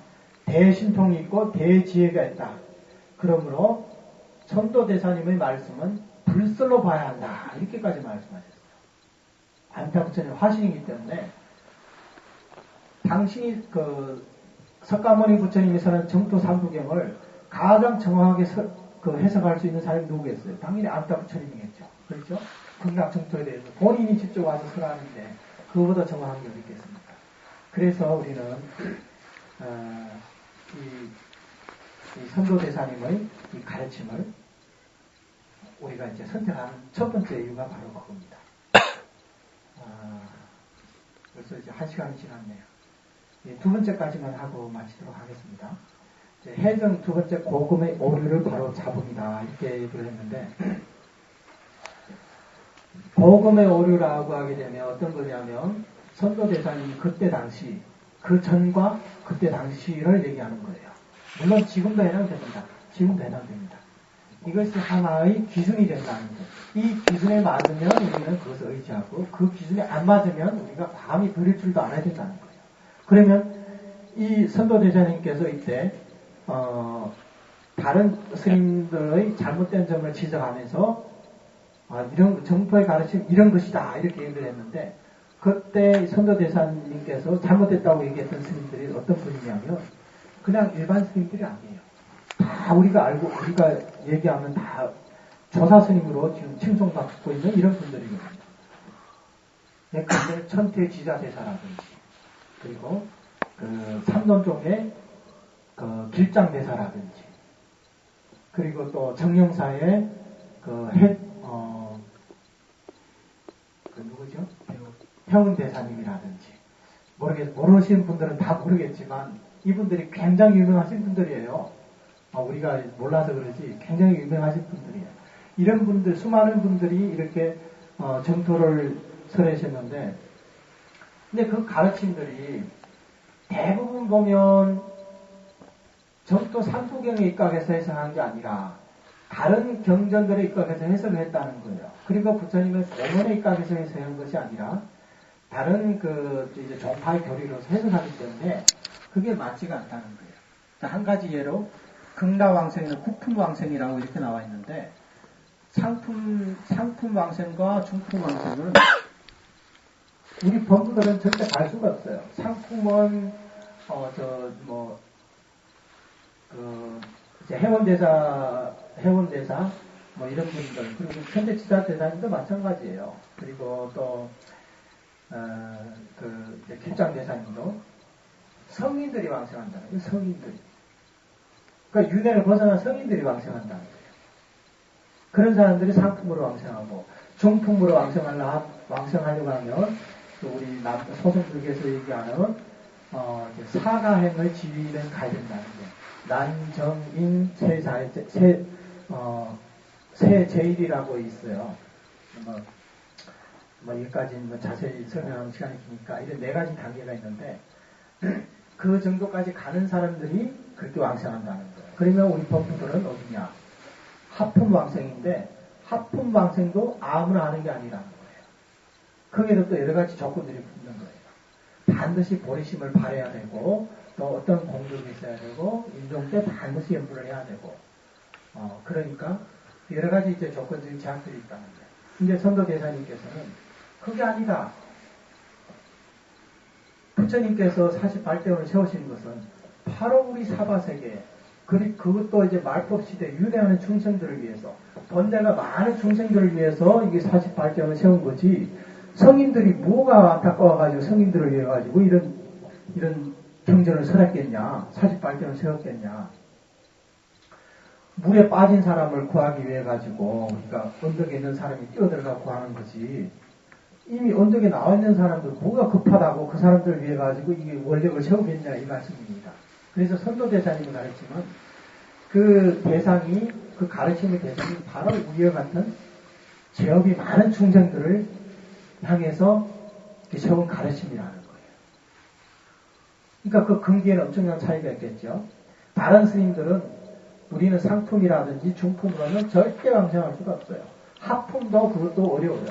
대신통이 있고 대지혜가 있다. 그러므로 선도대사님의 말씀은 불설로 봐야 한다. 이렇게까지 말씀하셨어요. 아미타 부처님 화신이기 때문에 당신이 석가모니 부처님이 서는 정토 삼부경을 가장 정확하게 해석할 수 있는 사람이 누구겠어요? 당연히 아미타 부처님이겠죠. 그렇죠? 극락 정토에 대해서 본인이 직접 와서 설하는데 그거보다 정확한 게 어디 있겠습니까? 그래서 우리는 이 선도대사님의 이 가르침을 우리가 이제 선택하는 첫 번째 이유가 바로 그겁니다. 벌써 이제 1시간이 지났네요. 두 번째까지만 하고 마치도록 하겠습니다. 해정 두 번째 고금의 오류를 바로 잡읍니다. 이렇게 얘기를 했는데 고금의 오류라고 하게 되면 어떤 거냐면 선도대사님이 그때 당시 그 전과 그때 당시를 얘기하는 거예요. 물론 지금도 해당됩니다. 지금도 해당됩니다. 이것이 하나의 기준이 된다는 거예요. 이 기준에 맞으면 우리는 그것을 의지하고 그 기준에 안 맞으면 우리가 감히 버릴 줄도 알아야 된다는 거예요. 그러면 이 선도대사님께서 이때 다른 스님들의 잘못된 점을 지적하면서 이런 정토의 가르침 이런 것이다 이렇게 얘기를 했는데 그때 선도대사님께서 잘못됐다고 얘기했던 스님들이 어떤 분이냐면 그냥 일반 스님들이 아니에요. 다 우리가 알고 우리가 얘기하면 다 조사 스님으로 지금 칭송받고 있는 이런 분들이거든요. 그런데 천태 지자대사라든지 그리고 그 삼론 쪽에 그 길장대사라든지 그리고 또 정령사의 누구죠? 해운대사님이라든지 모르시는 분들은 다 모르겠지만 이분들이 굉장히 유명하신 분들이에요. 우리가 몰라서 그러지 굉장히 유명하신 분들이에요. 이런 분들 수많은 분들이 이렇게 정토를 설하셨는데 근데 그 가르침들이 대부분 보면 정토 삼부경에 입각해서 해석한 게 아니라 다른 경전들에 입각해서 해석을 했다는 거예요. 그리고 부처님의 공원에 입각해서 해석한 것이 아니라 다른 이제 종파의 교리로서 해석하기 때문에 그게 맞지가 않다는 거예요. 한 가지 예로 극라왕생은 국품왕생이라고 이렇게 나와 있는데 상품왕생과 중품왕생은 우리 법무들은 절대 갈 수가 없어요. 상품은 이제 해원대사 뭐 이런 분들 그리고 현대지사대사님도 마찬가지예요. 그리고 또 길장대사님도 성인들이 왕생한다는 거예요. 성인들이. 그러니까 윤회를 벗어난 성인들이 왕생한다는 거예요. 그런 사람들이 상품으로 왕생하고 중품으로 왕생하려고 하면 우리 소승불교에서 얘기하는 사가행의 지위는 가야 된다는 거예요. 난정인 세제일이라고 있어요. 여기까지는 자세히 설명하는 시간이 기니까 이런 4가지 단계가 있는데 그 정도까지 가는 사람들이 그렇게 왕생한다는 거예요. 그러면 우리 법부들은 어디냐? 하품왕생인데 하품왕생도 아무나 하는 게 아니라는 거예요. 거기에도 또 여러 가지 조건들이 붙는 거예요. 반드시 보리심을 발해야 되고 또 어떤 공덕이 있어야 되고 인종 때 반드시 연부를 해야 되고 그러니까 여러 가지 이제 조건적인 제약들이 있다는 거예요. 근데 선도대사님께서는 그게 아니다. 부처님께서 48대원을 세우신 것은 바로 우리 사바세계 그것도 이제 말법시대 유대하는 중생들을 위해서 번뇌가 많은 중생들을 위해서 이게 48대원을 세운 거지 성인들이 뭐가 안타까워가지고 성인들을 위해 가지고 이런 경전을 설했겠냐 48대원을 세웠겠냐 물에 빠진 사람을 구하기 위해 가지고 그러니까 언덕에 있는 사람이 뛰어들어가 구하는 거지 이미 언덕에 나와 있는 사람들 뭐가 급하다고 그 사람들을 위해 가지고 이게 원력을 세우겠냐 이 말씀입니다. 그래서 선도대사님이 가르치면 그 대상이 그 가르침의 대상이 바로 우리와 같은 죄업이 많은 중생들을 향해서 세운 가르침이라는 거예요. 그러니까 그 근기에는 엄청난 차이가 있겠죠. 다른 스님들은 우리는 상품이라든지 중품으로는 절대 왕생할 수가 없어요. 하품도 그것도 어려워요.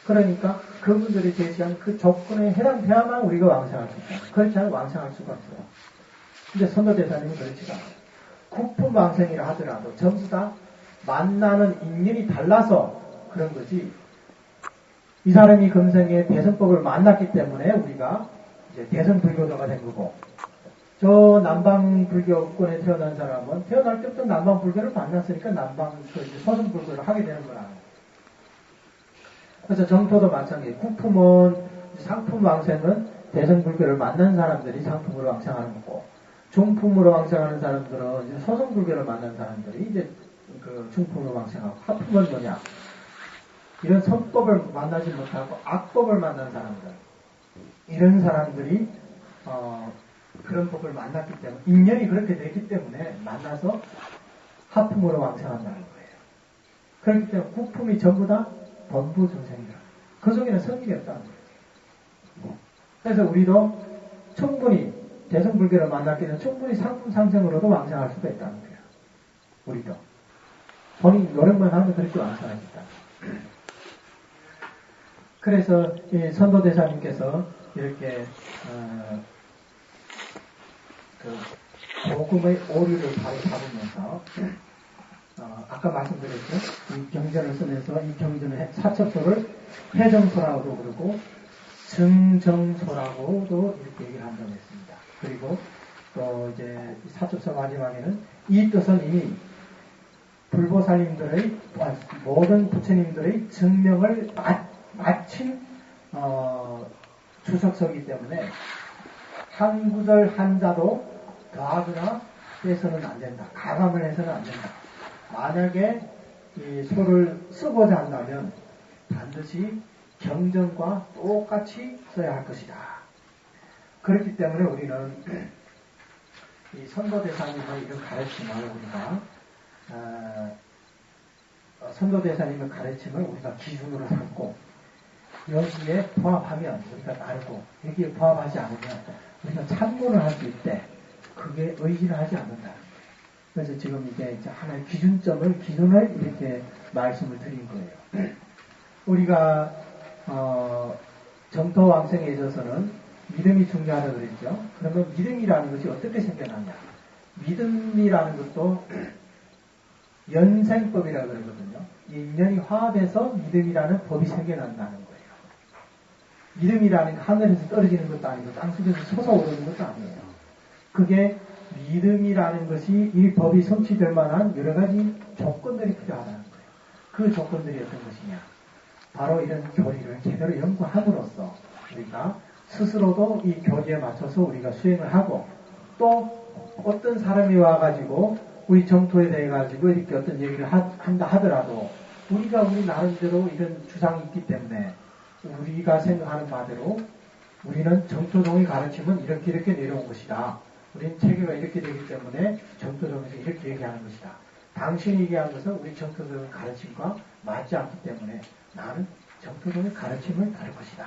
그러니까 그분들이 제시한 그 조건에 해당돼야만 우리가 왕생할 수 있다. 그렇지 않으면 왕생할 수가 없어요. 근데 선도대사님은 그렇지가 않아요. 국품 왕생이라 하더라도 전부 다 만나는 인연이 달라서 그런 거지. 이 사람이 금생에 대성법을 만났기 때문에 우리가 이제 대성불교도가 된 거고, 저 남방불교권에 태어난 사람은 태어날 때부터 남방불교를 만났으니까 서승불교를 하게 되는 거라는 거예요. 그래서 정토도 마찬가지예요. 국품은 상품 왕생은 대성불교를 만난 사람들이 상품으로 왕생하는 거고, 중품으로 왕생하는 사람들은 이제 서성불교를 만난 사람들이 이제 그 중품으로 왕생하고, 하품은 뭐냐? 이런 선법을 만나지 못하고 악법을 만난 사람들, 이런 사람들이 그런 법을 만났기 때문에 인연이 그렇게 되기 때문에 만나서 하품으로 왕생한다는 거예요. 그렇기 때문에 국품이 전부 다 범부 중생이다. 그 속에는 성질이 없다는 거예요. 그래서 우리도 충분히 대성불교를 만났기 때문에 충분히 상품 상생으로도 왕생할 수가 있다는 거예요. 우리도 본인 노력만 하면 그렇게 왕생하겠다. 그래서 이 선도대사님께서 이렇게 그 복음의 오류를 바로 잡으면서 아까 말씀드렸죠. 이 경전을 쓰면서 이 경전의 사첩소를 해정소라고도 그러고 증정소라고도 이렇게 얘기를 한다고 했습니다. 그리고 또 이제 사첩서 마지막에는 이 뜻은 이미 불보살님들의 모든 부처님들의 증명을 마친 주석서이기 때문에 한 구절 한자도 더하거나 빼서는 안 된다. 가감을 해서는 안 된다. 만약에 이 소를 쓰고자 한다면 반드시 경전과 똑같이 써야 할 것이다. 그렇기 때문에 우리는 이 선도대사님의 이런 가르침을 우리가 선도대사님의 가르침을 우리가 기준으로 삼고 여기에 부합하면 우리가 따르고 여기에 부합하지 않으면 우리가 참고를 할 수 있대. 그게 의지를 하지 않는다. 그래서 지금 이게 이제 하나의 기준을 이렇게 말씀을 드린 거예요. 우리가 정토왕생에 있어서는 믿음이 중요하다고 그랬죠. 그러면 믿음이라는 것이 어떻게 생겨나냐? 믿음이라는 것도 연생법이라고 그러거든요. 이 인연이 화합해서 믿음이라는 법이 생겨난다는 거예요. 믿음이라는 게 하늘에서 떨어지는 것도 아니고 땅속에서 솟아오르는 것도 아니에요. 그게 믿음이라는 것이 이 법이 성취될 만한 여러 가지 조건들이 필요하다는 거예요. 그 조건들이 어떤 것이냐? 바로 이런 교리를 제대로 연구함으로써 우리가 스스로도 이 교리에 맞춰서 우리가 수행을 하고 또 어떤 사람이 와가지고 우리 정토에 대해 가지고 이렇게 어떤 얘기를 한다 하더라도 우리가 우리 나름대로 이런 주장이 있기 때문에 우리가 생각하는 바대로 우리는 정토종의 가르침은 이렇게 내려온 것이다. 우리는 체계가 이렇게 되기 때문에 정토종에서 이렇게 얘기하는 것이다. 당신이 얘기한 것은 우리 정토종의 가르침과 맞지 않기 때문에 나는 정토종의 가르침을 다룰 것이다.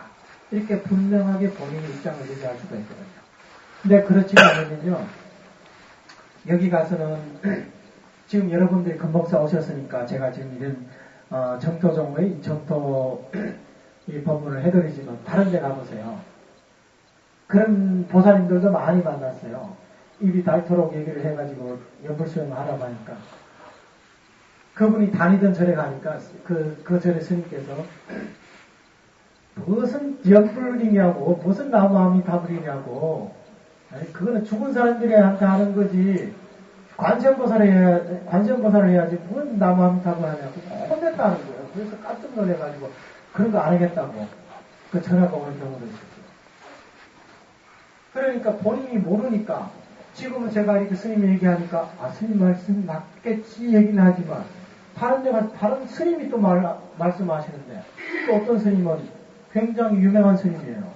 이렇게 분명하게 본인의 입장을 얘기할 수가 있거든요. 근데 그렇지가 않으면요. 여기 가서는 지금 여러분들이 금목사 오셨으니까 제가 지금 이런 정토종의 정토 이 법문을 해드리지만 다른 데 가보세요. 그런 보살님들도 많이 만났어요. 입이 닳도록 얘기를 해가지고 연불수행을 하라고 하니까 그분이 다니던 절에 가니까 그 절의 스님께서 무슨 연불이냐고 무슨 나무아미타불이냐고 그거는 죽은 사람들한테 하는 거지 관세음보살을 해야지 무슨 나무아미타불 하냐고 혼냈다는 거예요. 그래서 깜짝 놀래가지고 그런 거 안 하겠다고 그 전화가 오는 경우도 있었어요. 그러니까 본인이 모르니까 지금은 제가 이렇게 스님이 얘기하니까 스님 말씀 맞겠지 얘기는 하지만 다른 데가 다른 스님이 또 말씀하시는데 또 어떤 스님은 굉장히 유명한 스님이에요.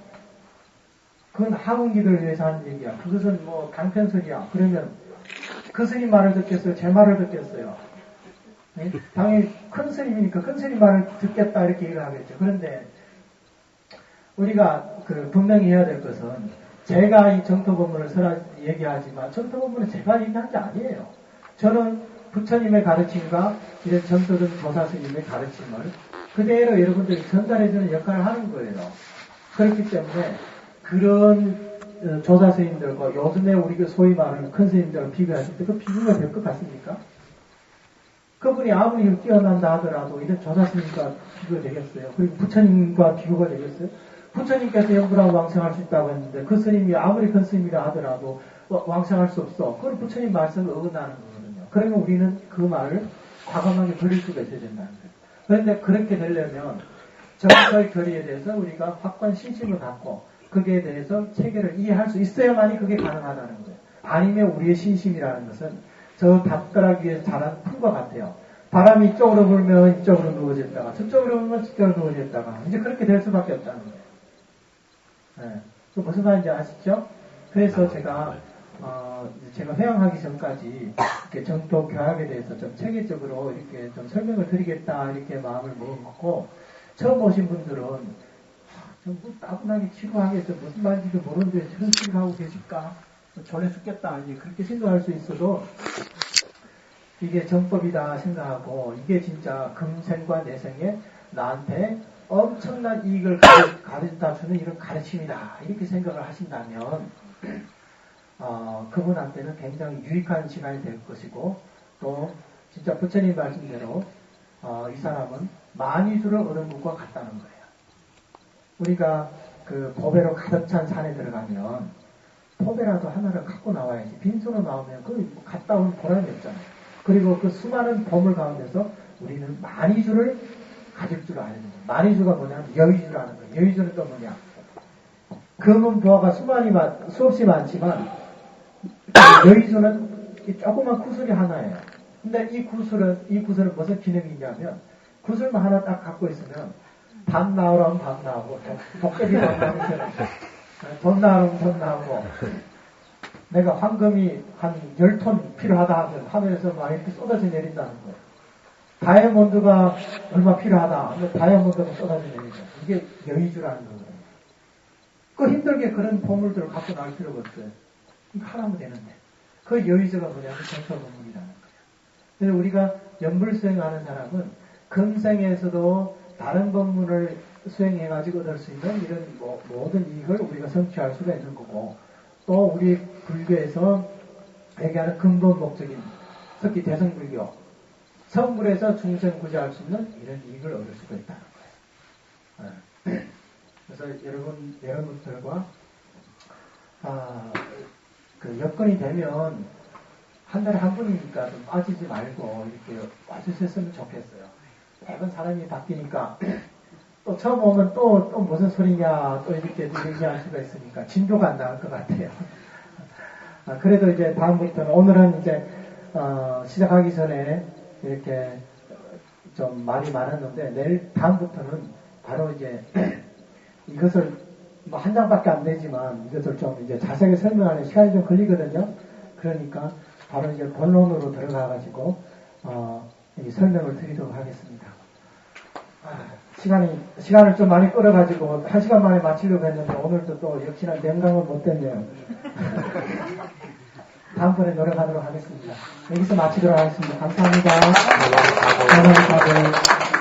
그건 학원기를 위해서 하는 얘기야. 그것은 뭐 강편설이야. 그러면 그 스님 말을 듣겠어요? 제 말을 듣겠어요? 네? 당연히 큰 스님이니까 큰 스님 말을 듣겠다 이렇게 얘기를 하겠죠. 그런데 우리가 분명히 해야 될 것은 제가 이 정토법문을 얘기하지만 정토법문은 제가 얘기한 게 아니에요. 저는 부처님의 가르침과 이런 정토등 조사스님의 가르침을 그대로 여러분들이 전달해주는 역할을 하는 거예요. 그렇기 때문에 그런 조사스님들과 요즘에 우리가 소위 말하는 큰 스님들과 비교하실 때 그 비교가 될 것 같습니까? 그분이 아무리 뛰어난다 하더라도 이런 조사스님과 비교가 되겠어요. 그리고 부처님과 비교가 되겠어요. 부처님께서 영불하고 왕생할 수 있다고 했는데 그 스님이 아무리 큰 스님이라 하더라도 왕생할 수 없어. 그건 부처님 말씀을 어긋나는 거거든요. 그러면 우리는 그 말을 과감하게 버릴 수가 있어야 된다는 거예요. 그런데 그렇게 되려면 정서의 교리에 대해서 우리가 확고한 신심을 갖고 거기에 대해서 체계를 이해할 수 있어야만이 그게 가능하다는 거예요. 아니면 우리의 신심이라는 것은 저 담벼락 위에 자란 풀과 같아요. 바람이 이쪽으로 불면 이쪽으로 누워졌다가 저쪽으로 불면 저쪽으로 누워졌다가 이제 그렇게 될 수밖에 없다는 거예요. 네. 그 무슨 말인지 아시죠? 그래서 제가 회양하기 전까지 이렇게 정토 교학에 대해서 좀 체계적으로 이렇게 좀 설명을 드리겠다 이렇게 마음을 먹었고 처음 오신 분들은 좀 따분하게 치루하게 해서 무슨 말인지도 모르는데 저런 소리를 하고 계실까? 전에 죽겠다 이제 그렇게 생각할 수 있어도 이게 정법이다 생각하고 이게 진짜 금생과 내생에 나한테 엄청난 이익을 가져다 주는 이런 가르침이다 이렇게 생각을 하신다면 그분한테는 굉장히 유익한 시간이 될 것이고 또 진짜 부처님 말씀대로 이 사람은 만위주를 얻은 것과 같다는 거예요. 우리가 그 보배로 가득 찬 산에 들어가면 포배라도 하나를 갖고 나와야지. 빈손으로 나오면 그 갔다 온 보람이 없잖아요. 그리고 그 수많은 보물 가운데서 우리는 만이주를 가질 줄 아는 거예요. 만이주가 뭐냐면 여의주라는 거예요. 여의주는 또 뭐냐? 금은 부하가 수없이 많지만 여의주는 이 조그만 구슬이 하나예요. 근데 이 구슬은 무슨 기능이 있냐면 구슬만 하나 딱 갖고 있으면 밤 나오라면 밤 나오고 도깨비 밤 나오면 돈 나오면 돈 나오고 내가 황금이 한 10톤 필요하다 하면 하늘에서 막 이렇게 쏟아져 내린다는 거예요. 다이아몬드가 얼마 필요하다 하면 다이아몬드가 쏟아져 내리죠. 이게 여의주라는 거예요. 그 힘들게 그런 보물들을 갖고 나올 필요가 없어요. 이거 하나면 되는데. 그 여의주가 뭐냐면 전설보물이라는 거예요. 그래서 우리가 연불수행하는 사람은 금생에서도 다른 법문을 수행해가지고 얻을 수 있는 이런 모든 이익을 우리가 성취할 수가 있는 거고, 또 우리 불교에서 얘기하는 근본 목적인 특히 대성불교, 성불에서 중생 구제할 수 있는 이런 이익을 얻을 수가 있다는 거예요. 그래서 여러분들과 그 여건이 되면 한 달에 한 번이니까 좀 빠지지 말고 이렇게 와주셨으면 좋겠어요. 매번 사람이 바뀌니까 또 처음 오면 또 무슨 소리냐 또 이렇게 얘기할 수가 있으니까 진도가 안 나올 것 같아요. 그래도 이제 다음부터는 오늘은 이제 시작하기 전에 이렇게 좀 말이 많았는데 내일 다음부터는 바로 이제 이것을 뭐 한 장밖에 안 되지만 이것을 좀 이제 자세하게 설명하는 시간이 좀 걸리거든요. 그러니까 바로 이제 본론으로 들어가가지고 이 설명을 드리도록 하겠습니다. 시간을 좀 많이 끌어가지고 1시간 만에 마치려고 했는데 오늘도 또 역시나 명강은 못 됐네요. 다음번에 노력하도록 하겠습니다. 여기서 마치도록 하겠습니다. 감사합니다. 감사합니다.